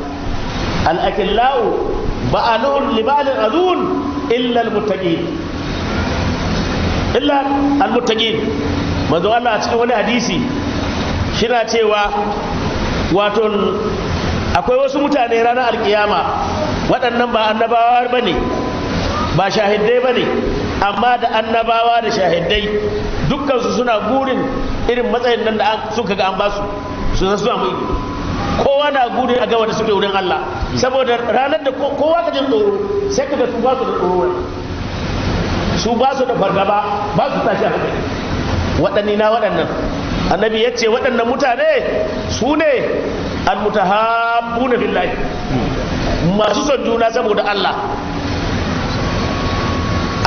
al-akillau ba'alun libalin azun illa al-muttaqin manzo Allah a cikin wani hadisi shina cewa wato akwai wasu mutane ranar alkiyama waɗannan ba annabawa bane ba shahidai bane amma da annabawa da shahidai dukkan su suna gurin irin matsayin nan da suka ga an ba su su samu kowa na gurin a gaba da suke wurin Allah saboda ranar da kowa ka jin tsoro sai ka ga su ba su da tsoro su ba su da fargaba ba su tashi hankali waɗannan annabi ya ce waɗannan mutane su ne almutahabbuna billahi masu son juna saboda Allah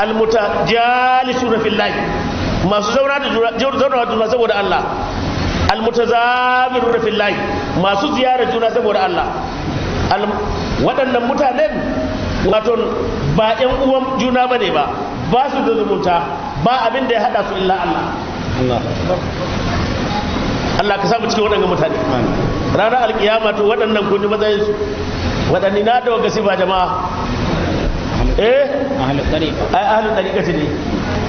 almutajalisuna billahi masu zauna da juna saboda Allah almutazamiruna billahi masu ziyara juna saboda Allah waɗannan mutanen wato ba ƴan uwan juna bane ba su da zumunta ba abin da ya hada su illa Allah Allah ka samu cikin waɗannan mutane ranar alkiyama to waɗannan kun ji matsayin su waɗanni na da wagasi ba jama'a ahlul tariqa ne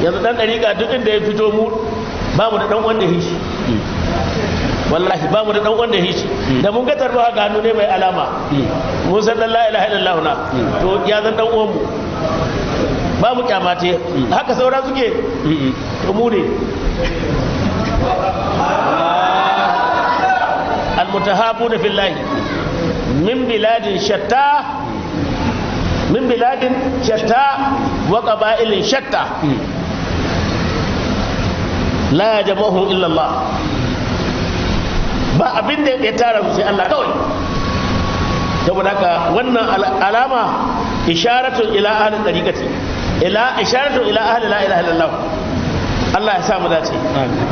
yanzu dan tariqa duk inda ya fito mu ba mu da dan wanda ya hishi wallahi ba mu da dan wanda ya hishi da mun ga tarba ga hannu ne mai alama mun san la ilaha illallah na to ya zan dan uwan mu ba mu kyamate haka saura suke to mu ne almutahabuna fillahi min biladin shatta min biladin shatta wa qaba'ilin shatta la yajma'uhum illa Allah ba abin da ya tara su sai Allah kawai saboda haka wannan alama isharatun ila ahli tariqati isharatun ila ahli la ilaha illallah Allah ya sa mu dace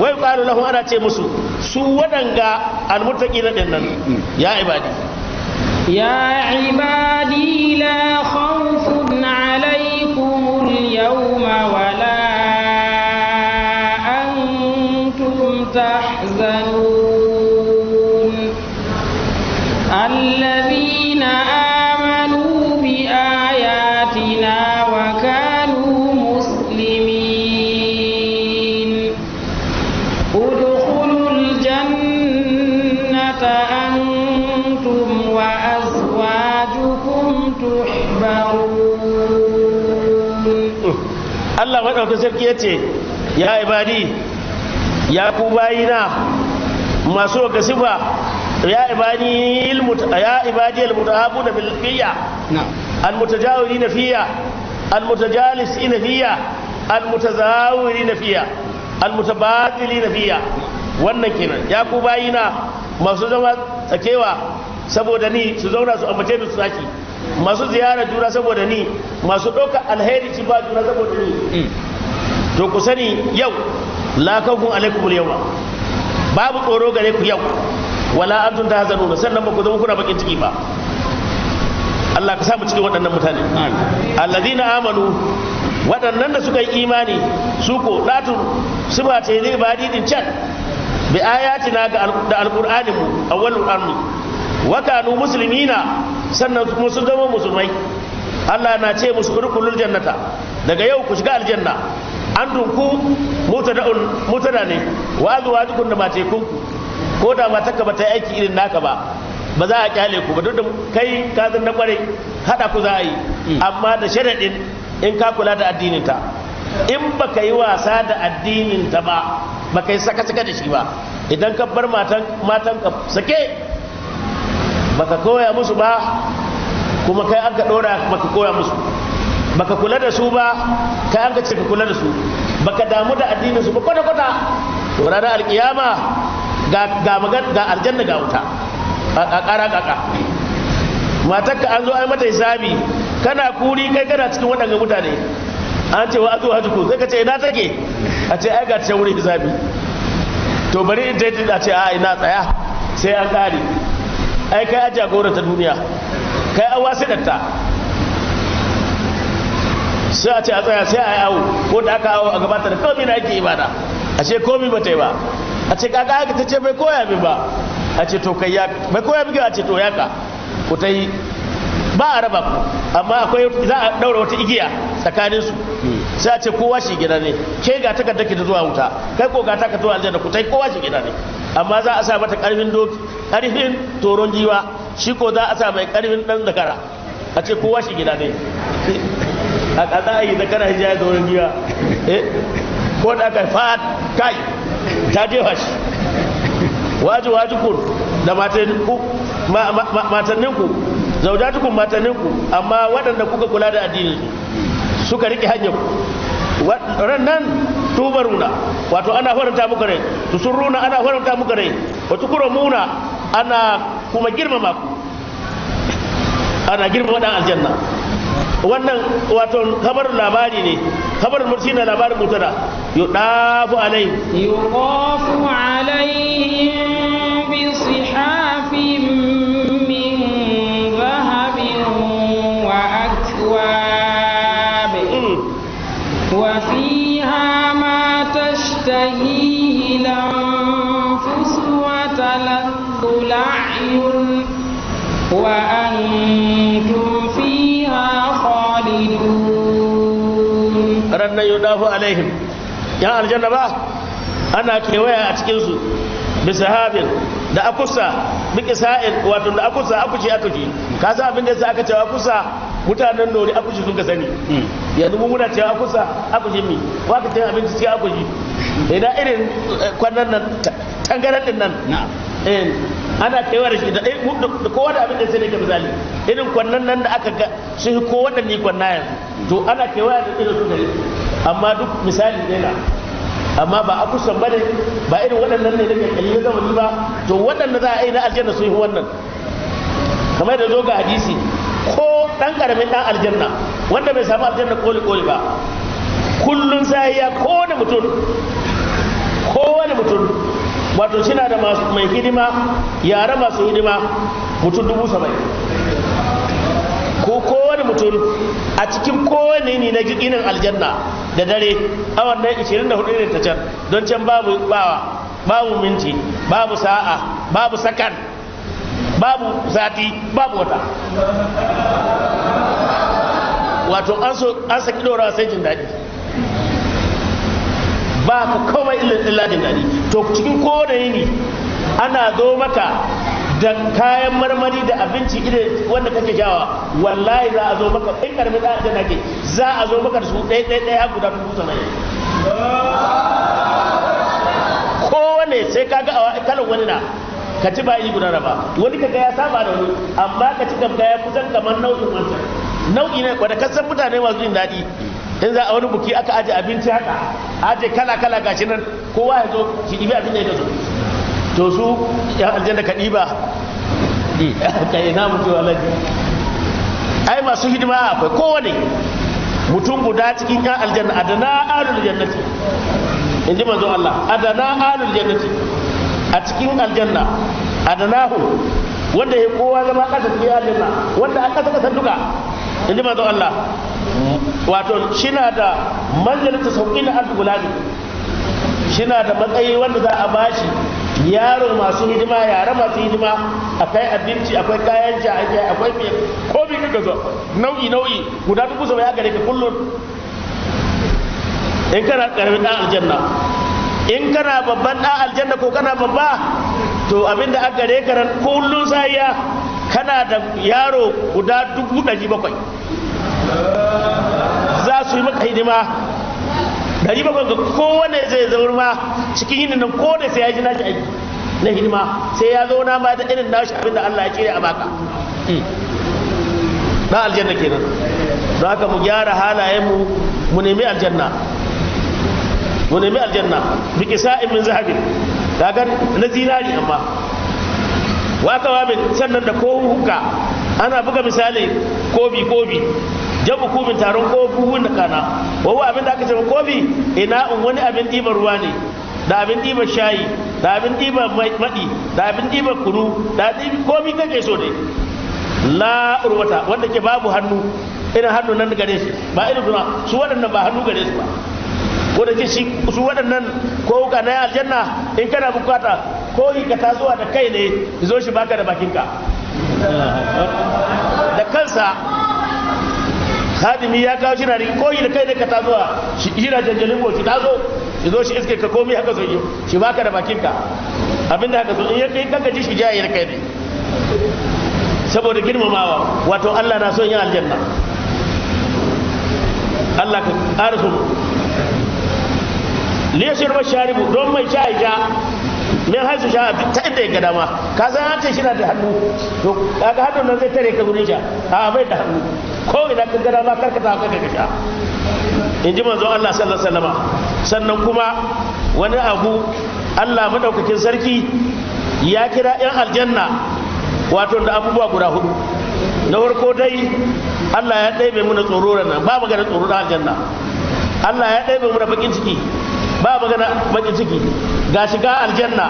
wai qalu lahu ana ce musu su wadanga almuttaqina din nan ya ibadi la khawfun alaykumul yawma wala antum tahzanun alladhina amanu bi ayatina wa kanu muslimin udkhulul jannata antum wa azwajukum tuhbarun. Allah madaukakin sarki yace ya ibadi ya ku bayina masu gasiba ya ibadi almutahabuna bil fiyya almutajawirina fiyya almutajalisina fiyya almutazawirina fiyya almutabadilina fiyya wannan kenan ya ku bayina masu zama tsakewa saboda ni su zauna su ambace da su saki masu ziyara juna saboda ni masu ɗaukar alheri ci ba juna saboda ni to ku sani yau la kawkun alaikumul yawma babu tsoro gare ku yau wala antum tahzanuna sannan ba ku zama kuna bakin ciki ba Allah ka samu cikin waɗannan mutane alladhina amanu waɗannan da suka yi imani su ko latu suba ce ne ibadi din can bi ayatina da alqur'ani mu awwalul amri wa kanu muslimina sannan kuma sun zama musulmai Allah na ce musu urkulul jannata daga yau ku shiga aljanna an dunku mutada ne wa azwajukum da mace ku ko da matarka ba ta yi aiki irin naka ba za a kyale ku ba duk da kai ka zan na kware hada ku za a yi amma da sharadin in ka kula da addinin ta in baka yi wasa da addinin ta ba baka yi saka da shi ba idan ka bar matan ka sake baka koya musu ba kuma kai an ka dora baka koya musu baka kula da su ba kai an ka ce ka kula da su baka damu da addinin su ba kwata to ranar alkiyama ga aljanna ga wuta a ƙara ƙaƙa matakka an zo ai mata hisabi kana kuri kai kana cikin waɗanda mutane an ce wa azu hajjuku sai ka ce ina take a ce ai ga ta wurin hisabi to bari in taiti a ce a ina tsaya sai an ƙare ai kai a jagora ta duniya kai an wasu ɗatta sai a ce a tsaya sai a yi awo ko da aka awo a gabata da komi na ake ibada a ce komi ba ta yi ba a ce kaka haka ta ce bai koya min ba a ce to kai yaka bai koya min a ce to yaka ku ta yi ba a raba ku amma akwai za a daura wata igiya tsakanin su sai a ce kowa shi gida ne ke ga takardar ki ta zuwa wuta kai ko ga ta ka zuwa aljanna ku ta yi kowa shi gida ne amma za a sa mata karfin doki karfin toron giwa shi ko za a sa mai karfin dan zakara a ce kowa shi gida ne a kaza yi zakara hijiya da toron giwa ko da aka fat kai ta jefa shi wajikun da matanninku zaujatukun matanninku amma waɗanda kuka kula da addinin suka rike hanyar ran nan tubaruna wato ana faranta muku rai tusurruna ana faranta muku rai wa tukramuna ana kuma girmama ku ana girmama dan aljanna wannan wato kabarin labari ne kabarin mursi na labarin mutada yudafu alaihim bi sihafin min zahabin wa akwab wa fiha ma tashtahihi al-anfus wa taladdu al-a'yun wa antum rannan yudafu alaihim yan aljanna ba ana kewaya a cikinsu bisahabin da akusa bikisa'in wato da akusa akuci ka san abin da yasa aka cewa akusa mutanen dori akuci sun ka sani yanzu mun muna cewa akusa akuci mi waka cin abinci cikin akuci idan irin kwannan nan tangaran din nan ana kaiwa da shi da kowa da abin da sai ne ka misali irin kwannan nan da aka ga sun yi kowa da ni kwanna yanzu to ana kaiwa da irin su gari amma duk misali ne na amma ba a kusan bane ba irin waɗannan ne da kalli na zamani ba to waɗanda za a yi na aljanna sun yi wannan kamar da zo ga hadisi ko ɗan ƙaramin ɗan aljanna wanda bai samu aljanna koli koli ba kullum sai ya kowane mutum wato shi na da mai hidima yara masu hidima mutum 70,000 ko kowane mutum a cikin kowane ne na ginin aljanna da dare awan nan 24 ne ta can don can babu minti babu sa'a babu sakan babu sati babu wata wato an saki dorawa sai jin daɗi ba ka kawai illa jin daɗi to cikin kowane yini ana zo maka da kayan marmari da abinci irin wanda kake jawa wallahi za a zo maka ɗin ƙarfi da aljanna ke za a zo maka da su ɗaya guda 70,000 kowane sai kaga a kalan wani na ka ci ba yi guda ba wani kaga ya saba da wani amma ka ci gaba ya kusan kamar nau'in wancan nau'i ne wadda kasan mutane masu jin daɗi in za a wani buki aka aje abinci haka aje kala gashi nan kowa ya zo shi ɗibi abin da ya zo to su yan aljanna ka ɗiba ka ina mutu alaji ai masu hidima akwai kowane mutum guda cikin yan aljanna adana alul jannati in ji manzo Allah adana alul jannati a cikin aljanna adanahu wanda ya kowa zama ƙasa cikin aljanna wanda an ƙasa duka in ji manzo Allah wato shina da manzalata sauƙi na alfi gulani shina da matsayi wanda za a bashi yaro masu hidima yara masu hidima akwai abinci akwai kayan jahajiya akwai fiye ko bi kaka zo nau'i guda 70,000 ya gare ka kullum in kana karamin dan aljanna in kana babban dan aljanna ko kana babba to abinda aka gare ka ran kullum sai ya kana da yaro guda 700,000 za su yi maka hidima 700 ga kowane zai zaune ma cikin yin nan ko da sai ya ji nashi aiki na hidima sai ya zauna ma da irin nashi abinda Allah ya kire a baka na aljanna kenan don haka mu gyara halayen mu nemi aljanna bi kisa'in min zahabin kaga na zinari amma waka wa min sannan da ko hukka ana buga misali kobi jabu kubin taron kofuhun da kana wawo abin da aka ce kofi ina wani abin ɗiban ruwa ne da abin ɗiban shayi da abin ɗiban maɗi da abin ɗiban kunu da komi kake so ne la urwata wanda ke babu hannu irin hannu nan gare shi ba irin suna su waɗannan ba hannu gare su ba ko da ke su waɗannan ko ka na aljanna in kana bukata ko ka tasowa da kai ne zo shi baka da bakinka da kansa hadimi ya kawo shi na koyi da kai da ka tasowa shi na janjalin ko shi taso shi zo shi iske ka komi haka zo yi shi baka da bakinka abinda haka zo in ya kai kanka ji shi jayar kai ne saboda girmamawa wato Allah na son yin aljanna Allah ka ƙara su liyashir sharibu don mai sha ja min haisu sha ta inda ya ga dama ka san an ce shi na da hannu to kaga hannun nan zai tare ka zurin sha a bai da hannu ko idan ka ga dama karkata ka ga sha in ji manzon Allah sallallahu alaihi wasallam sannan kuma wani abu Allah madaukakin sarki ya kira yan aljanna wato da abubuwa guda hudu na farko dai Allah ya ɗaibe mu na tsoro nan ba magana tsoro da aljanna Allah ya ɗaibe mu na bakin ciki ba magana bakin ciki ga shiga aljanna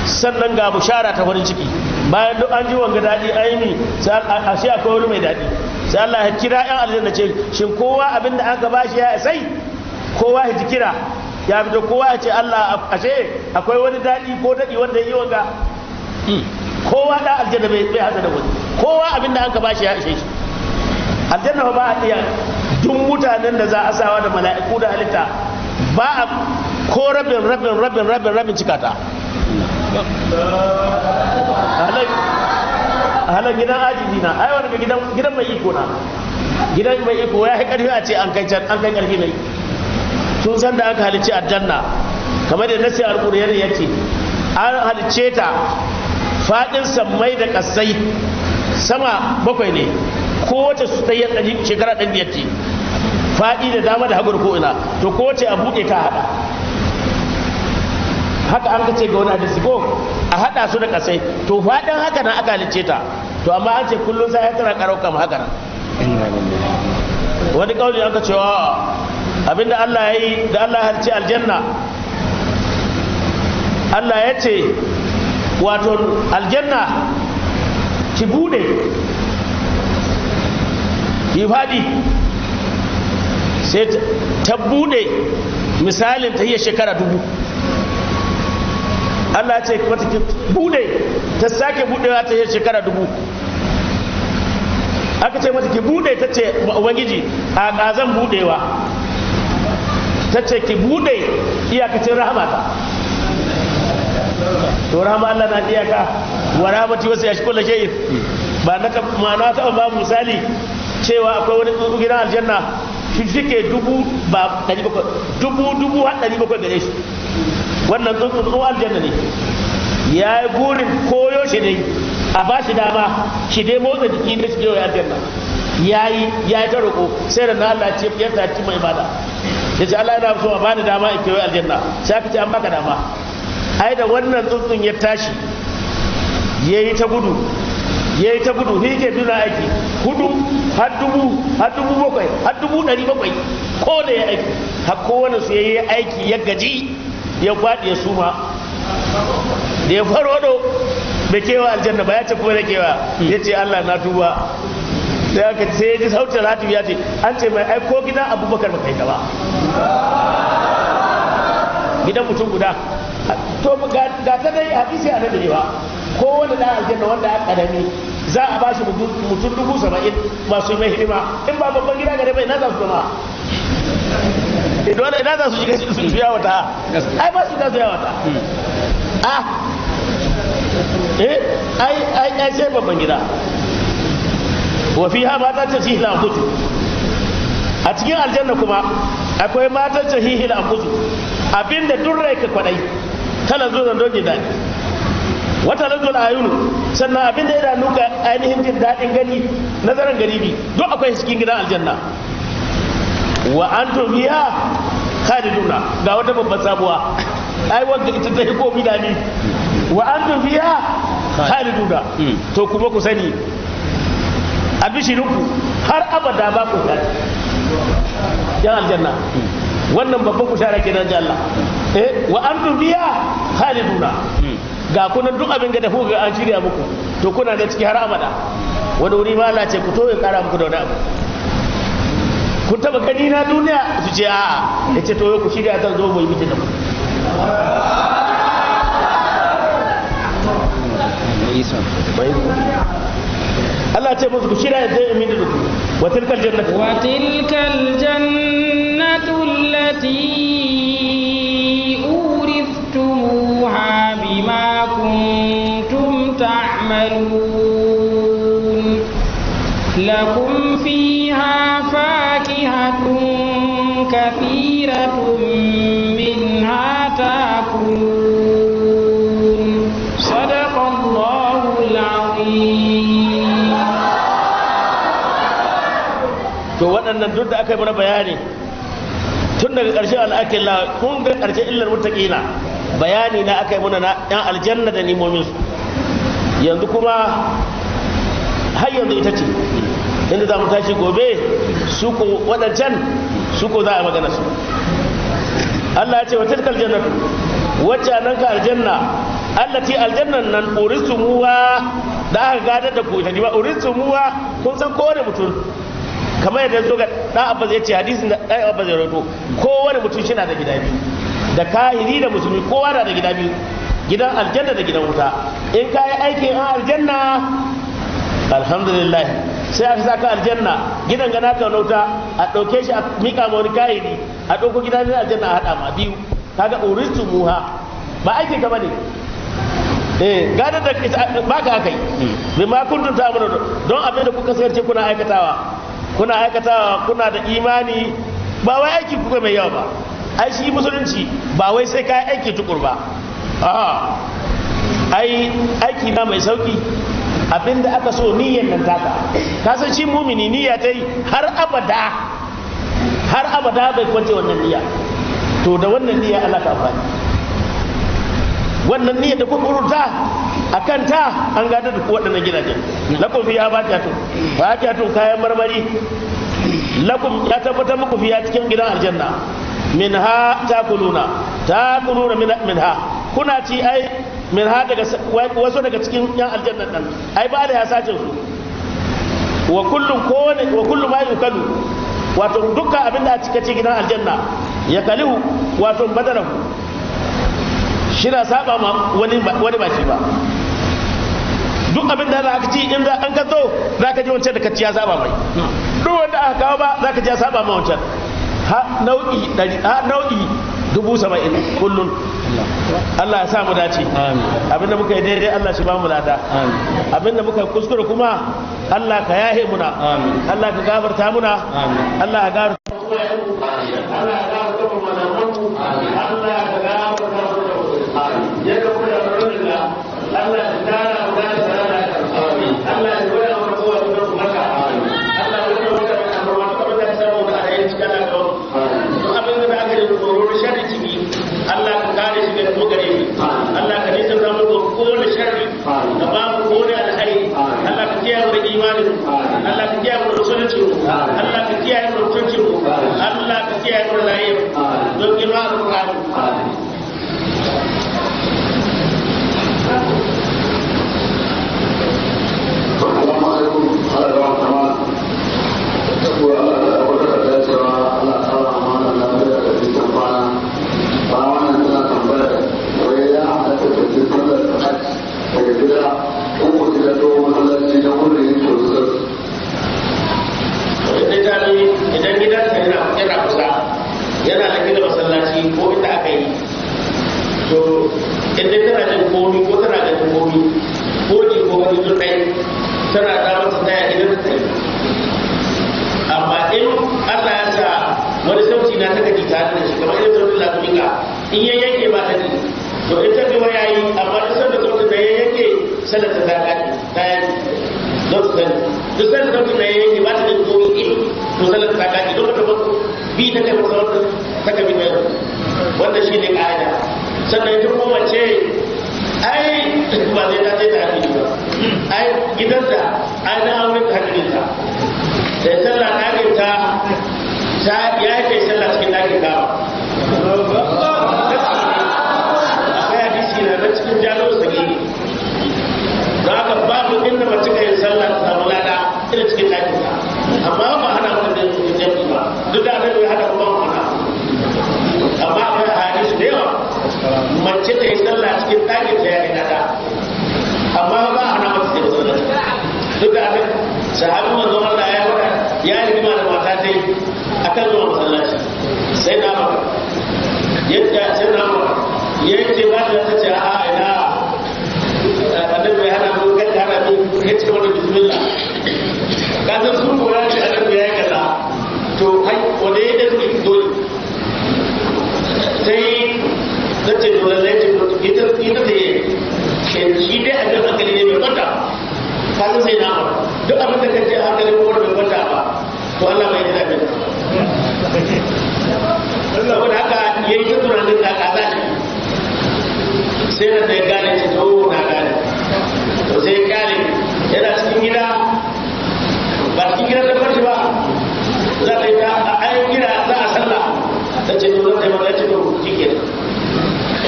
sannan ga bushara ta farin ciki bayan duk an ji wanga daɗi aini sai a shi akwai wani mai daɗi sai Allah ya kira yan aljanna ce shin kowa abinda an ka bashi ya sai kowa ya ji kira ya fito kowa ya ce Allah ashe akwai wani daɗi ko daɗi wanda ya yi wanga kowa da aljanna bai hasa da wani kowa abinda an ka bashi ya ishe shi aljanna ba a iya duk mutanen da za a sawa da mala'iku da halitta ba a ko rabin cikata halar gidan ajizi na ai wani gidan mai iko na gidan mai iko ya yi karfi a ce an kai karfi mai tun san da aka halicci aljanna kamar da nasi al-qur'ani yace an halicce ta fadin sammai da kasai sama bakwai ne, kowace su ta yi shekara 500 ce, fadi da dama da hagu ko ina, to kowace a buɗe ka hada haka an kace ga wani hadisi ko a hada su da kasai, to fadin haka nan aka halice ta, to amma an ce kullum sai ya tana karau kam haka nan. Wani kauli an ka cewa abinda Allah ya yi da Allah harci aljanna, Allah ya ce wato aljanna ki bude ki fadi, sai ta bude misalin ta yi shekara 1000. Allah ya ce mata ki bude, ta sake budewa ta yi shekara 1000. Aka ce mata ki bude, ta ce ubangiji a ƙazan budewa, ta ce ki bude iyakacin rahamata, to rahama Allah na iyaka, wa rahamati wasu ya shi kula shayin ba na ma'ana ta ba misali cewa akwai wani gidan aljanna fifike 1000 ba 700 dubu har 700 gare shi, wannan tsuntsun aljanna ne ya yi burin koyo shi ne a ba shi dama shi dai motsa jiki na shi yawon aljanna, ya yi ta roƙo sai da na Allah ce ya taci mai bada ya ce Allah yana so a bani dama in kewaye aljanna, sai aka ce an baka dama. Ai da wannan tsuntsun ya tashi ya yi ta gudu shi ke nuna aiki 4 har 1000 har 7,000 har 700 ko da ya aiki, har kowane su ya yi aiki ya gaji ya kwaɗi ya suma, da ya farodo bai kewa aljanna ba, ya ce kuma da kewa, ya ce Allah na tuba. Sai aka sai ya ji sautin hatibi ya ce an ce mai aiko gidan Abubakar ba kai gaba, gidan mutum guda. To ga ta dai hadisi a nabi ba, ko wanda da aljanna wanda aka karami za a bashi mutum 70,000 masu mai hidima, in ba babban gida gare bai na za su zama idan ina za su shiga su fiya wata, ai ba su da su wata ai sai babban gida. Wa fiha mata ta shi la kutu, a cikin aljanna kuma akwai matan ta shi la kutu, abinda duk rai ka kwadai tana zo zan doge dadi, wata lazul ayunu, sannan abinda yana nuka ainihin jin dadin gani nazarin garibi duk akwai cikin gidan aljanna. Wa antum fiha khaliduna, ga wata babban sabuwa, ai wanda ita ta ko bidani, wa antum fiha khaliduna, to kuma ku sani abishirinku har abada ba ku gani yan aljanna, wannan babban kushara kenan da Allah. Wa antum biya khaliduna, ga kunan duk abin da dafu ga an shirya muku, to kuna da ciki har abada. Wani wuri ma Allah ce ku to ya kara muku da wani abu, kun taba gani na duniya su ce a'a, ya ce to ku shirya zan zo mu yi mutum da ku. Allah ce musu ku shirya da zai min da ku, wa tilkal jannatu allati uristumuha bima kuntum ta'malun lakum fiha fakihatun kathiratun minha ta'kulun. Sadaqallahu al-azim. To waɗannan duk da aka yi mana bayani tun daga ƙarshen al'akilla kun ga ƙarshen illar mutaƙina, bayani na aka yi mana na ɗan aljanna da nimominsu. Yanzu kuma har yanzu ita ce inda za mu tashi gobe, su ko waɗancan su ko za a magana su. Allah ya ce wa tilkal jannatu, wacce nan ka aljanna, allati aljannan nan uristumuha da aka gadar da ku ita ne ba uristumuha, kun san kowane mutum kamar yadda zo ga ɗan abbas ya ce hadisin da ɗan abbas ya rato, kowane mutum shi na da gida biyu, da kahiri da musulmi kowa na da gida biyu, gidan aljanna da gidan wuta. In ka yi aikin an aljanna alhamdulillah, sai aka sa ka aljanna, gidan ga naka wuta a ɗauke shi a miƙa ma wani kahiri, a ɗauko gidan aljanna a haɗa ma biyu, kaga uristu muha ba aikin ka bane. Gadar da ba ka haka yi bai ma kuntun ta amina don abin da kuka sayarce kuna aikatawa kuna da imani, ba wai aiki kuka mai yawa ba. Ai shi musulunci ba wai sai ka yi aiki tukur ba, ai aiki na mai sauki abinda aka so niyyar nan taka ka san shi mumini niyya ta yi har abada bai kwance wannan niyya to da wannan niyya Allah ka amfani wannan niyya da kuka rubuta akan ta an gada da ku waɗannan gidajen lakum fiha bakiyatun kayan marmari lakum ya tabbatar muku fiya cikin gidan aljanna minha takuluna minha kuna ci ai minha daga wasu daga cikin yan aljanna nan ai ba da ya sace su wa kullu ma yukalu wato dukkan abin da a cika ci gidan aljanna ya kalihu wato badarahu shi na saba ma wani ba shi ba duk abin da aka ci in an ka zo za ka ji wancan da ka ci ya saba mai duk wanda aka kawo ba za ka ji ya saba ma wancan nau'i 70,000 kullun Allah ya sa mu dace abinda muka yi daidai Allah shi ba mu lada abinda muka kuskure kuma Allah ka yahe muna Allah ka gafarta muna Allah ka gafarta Allah ka kiyaye mutuncin mu Allah ka kiyaye mu layin don girma Al-Qur'ani Assalamu alaikum warahmatullahi idan gidanka yana kusa yana da gida masallaci ko inda aka yi to idan tana jin komi ko tana jin komi ko ji ko wani jin ɗaya tana da masa taya gidan ta yi amma in Allah ya sa wani sauti na ta gaji tare da shi kamar irin sautin lafiyika in ya yanke ba ta ji to in ta biwa ya yi amma in sautin sautin da ya yanke sanar ta ta yanke don su sani duk sanar sautin da ya yanke ba ta jin komi in to sanar ta kaji don ta bi ta kai masa wata ta kabi mai wanda shi ne ƙa'ida sannan ita kuma ce ai ba zai ta ta hadisi ba ai gidanta ai na aure ta hadisinta da ya sallah ɗakin ta ya yi kai sallah cikin ɗakin ta akwai hadisi na na cikin jalo sagi don haka babu inda mace ka yin sallah ta samu lada ina cikin ɗakin ta amma ba hana mutum da yin jami'i ba duk da abin da ya hada kuma hana amma akwai hadisi da yawa mace ta yi sallah cikin ɗakin ta ya yi lada amma ba hana mutum da yin sallah duk da abin sahabin manzon Allah ya wada ya rigima da mata ta yi akan zuwa masallaci sai na ba yadda sai na ba yace ba ta ce a ina annabi ya hana mu kai hana mu kai ce wannan bismillah ka san sun gora shi annabi ya kaza to kai wanda ya dace dole sai tace dole ne ce ita ce shi dai annabi hankali ne mai kwata ka san sai na duk abin da kace hankali ko da kwata ba to Allah bai da abin saboda haka yayi ta tunanin da kaza sai da ya gane shi to na gane to sai ya gane yana cikin gida ba cikin gida da farshi ba za ta yi ta a ayin gida za a sallah ta ce to zai maka ce to jike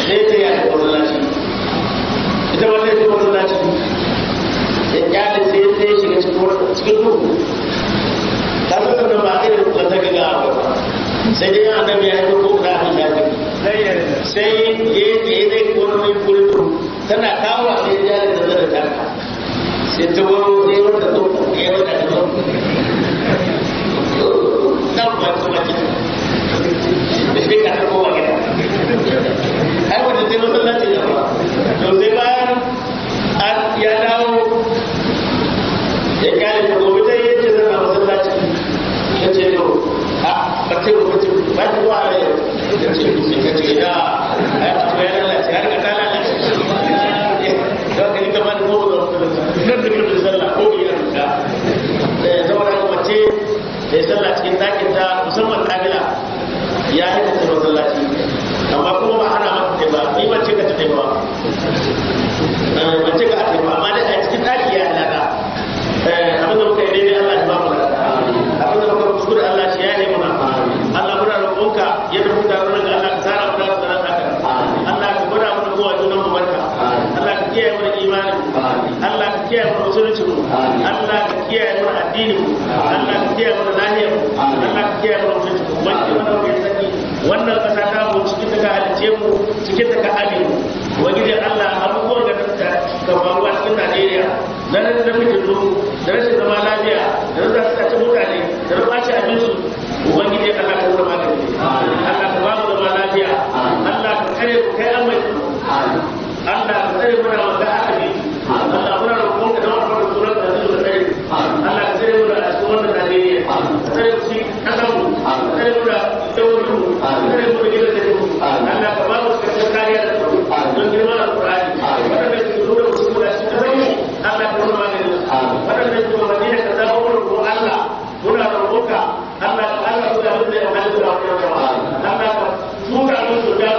sai ta yi a masallaci ita ma sai ta masallaci ya kyale sai ya shiga cikin duhu ta saka da ba irin da ta gaga sai dai annabi ya yi ko da abin da sai ya dai wani kullu tana kawo sai ya da da ta sai ta wani sai wata to ya wata to dan ba ko ba da shi ka ko wa gida ai wanda sai masallaci ya ba to sai bayan ya dawo ya kyale ta gobe ta yi ce zana masallaci ya ce to a bace ba ta zuwa rai ya ce ka ce ya ai ba ya lalace har ka ta lalace shiga saboda haka mace da ya sallah cikin ɗakin ta musamman nafila ya yi ta masallaci amma kuma ba ana mata ta ba ni ban ce ka ta ba ban ce ka ta ba amma da a cikin ɗaki ya halaka abin da muka yi daidai Allah ya ba mu da abin da muka kuskure Allah shi ya yi muna Allah muna roƙonka yadda muka taru nan ga Allah ka tsara mu da sanar haka Allah ka gwada mu da kowa junan mu barka Allah ka kiyaye mu da imani Allah ka kiyaye mu da musulunci mu Allah ka kiyaye mu da addini mu Allah ka kiyaye mu da lahiyar mu Allah ka kiyaye mu da mutunci mu wanda wannan kai saki wannan kasa ta mu cikin ta ka halice mu cikin ta ka hali mu ubangiji Allah abubuwan da ka faru a cikin Najeriya na da fitinu da rashin zama lafiya da za su tace mutane da rubaci abinsu ubangiji Allah ka zama magani Allah ka ba mu zama lafiya Allah ka kare mu kai an mai Allah ka tsare mu da wanda aka bi Allah muna roƙon ka da wannan sunan da zai tsare Allah ka tsare mu da cikin wannan Najeriya ka tsare mu cikin kasar mu ka tsare mu da dawlatu mu ka tsare mu da gidan mu Allah ka ba mu cikakken kariya da tsaro don girma Al-Qur'ani wanda ke nuna musu da cikin kasar mu Allah ka zama magani wanda ke nuna Madina ka zama ko Allah muna roƙonka Allah ku da abin da ya halitta da wannan jama'a Allah ka tura musu da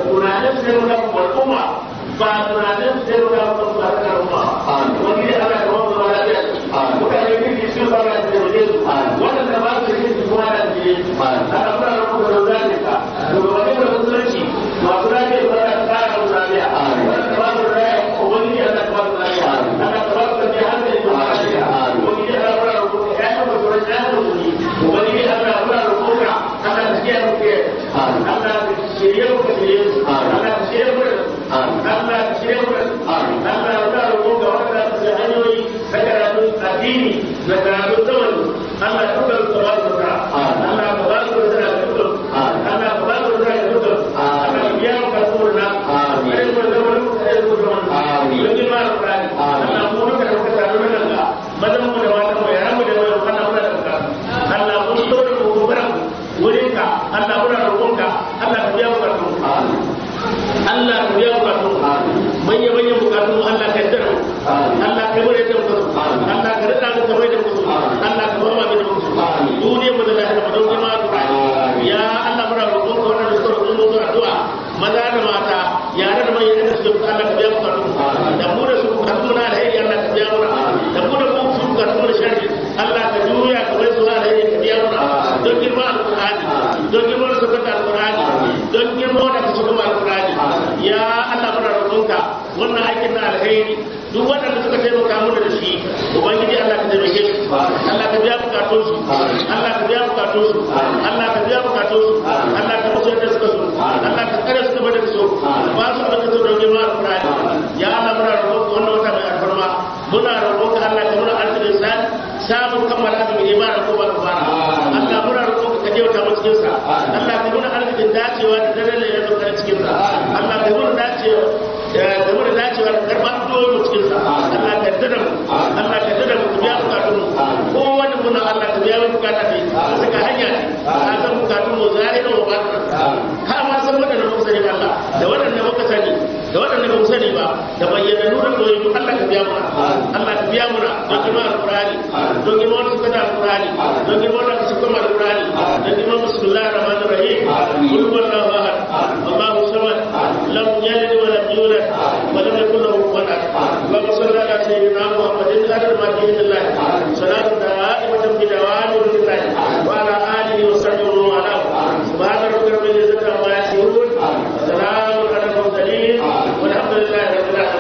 tunanin sai mu da al'umma ba tunanin sai mu da al'umma wani da Allah ka ba mu lafiya mutane ne su ba da su wannan da ba su yi kuma da ji Allah muna roƙonka da zalika da wani da musulunci masu lafiya ba da tsara mu lafiya wannan da ba su rai wani da Allah ka ba su lafiya Allah ka ba su da hankali da lafiya wani da Allah muna roƙonka ya ka ba su rai wani Allah muna roƙonka Allah ka kiyaye mu Allah ka shirye mu Allah ka shirye mu Allah ka shirye mu Allah muna roƙonka wanda su hanyoyi da karatu addini da karatu zaman Allah ka ba su da Allah ka ba su da Allah ka ba su da Allah ka biya mu kasuna kare mu da mu kare mu da mu yi ma Allah mu ka da ka da nan ga madan mu da matan mu yaran mu da mu Allah muna da Allah mun so da mu gobara wurin ka Allah muna roƙonka Allah ka biya bukatun Allah ka biya bukatun manya manyan bukatun Allah ka tsare Allah ka bare da bukatun Allah ka rada mu ka bare da bukatun Allah ka ba mu da bukatun duniya mu da lahira mu don jama'a ya Allah muna roƙonka wannan da suka zo addu'a maza da mata yare da manyan da suka Allah ka biya bukatun da mu da su bukatun na alheri Allah ka biya mu da mu da su bukatun da sharri Allah ka juya ka bai su alheri ka biya mu don girma Al-Qur'ani don girma da suka Al-Qur'ani don girma da suka Al-Qur'ani ya Allah muna roƙonka wannan aikin na alheri duk wanda suka taimaka mu da shi ubangiji Allah ka taimake shi Allah ka biya bukatun su Allah ka biya bukatun su Allah ka biya bukatun su Allah ka musu da suka so Allah ka tsare su da su ba su da su don girma Al-Qur'ani ya Allah muna roƙonka wannan wata mai alfarma muna roƙonka Allah ka muna arzikin sa samun kammala abin ibada ko ba fara Allah muna roƙonka ka jauta mu cikin sa Allah ka muna arzikin dacewa da dare ya zo cikin sa Allah ka muna dacewa da muna dacewa da karban doyi mu cikin sa Allah ka tada mu Allah ka tada mu biya bukatun mu ko wani muna Allah ka biya bukatun kai saka hanya ka san bukatun mu zare da ba ka ma san wanda da muka sani Allah da wanda muka sani da wanda ba mu sani ba da bayyana nuna doyi Allah ka biya mu Allah ka biya mu don girma Al-Qur'ani don girma wanda suka da Al-Qur'ani don girma wanda suka koma Al-Qur'ani don girma bismillahir rahmanir rahim qul huwallahu ahad Allahu samad lam yalid wa lam yulad wa lam yakul lahu kufuwan ahad Allahumma salli ala sayyidina Muhammadin al-Fatih salatu da'imatan bi dawami lillahi wa ala alihi wa sahbihi wa ala subhana rabbika rabbil izzati amma yasifun wa salamun ala al-mursalin walhamdulillahi rabbil alamin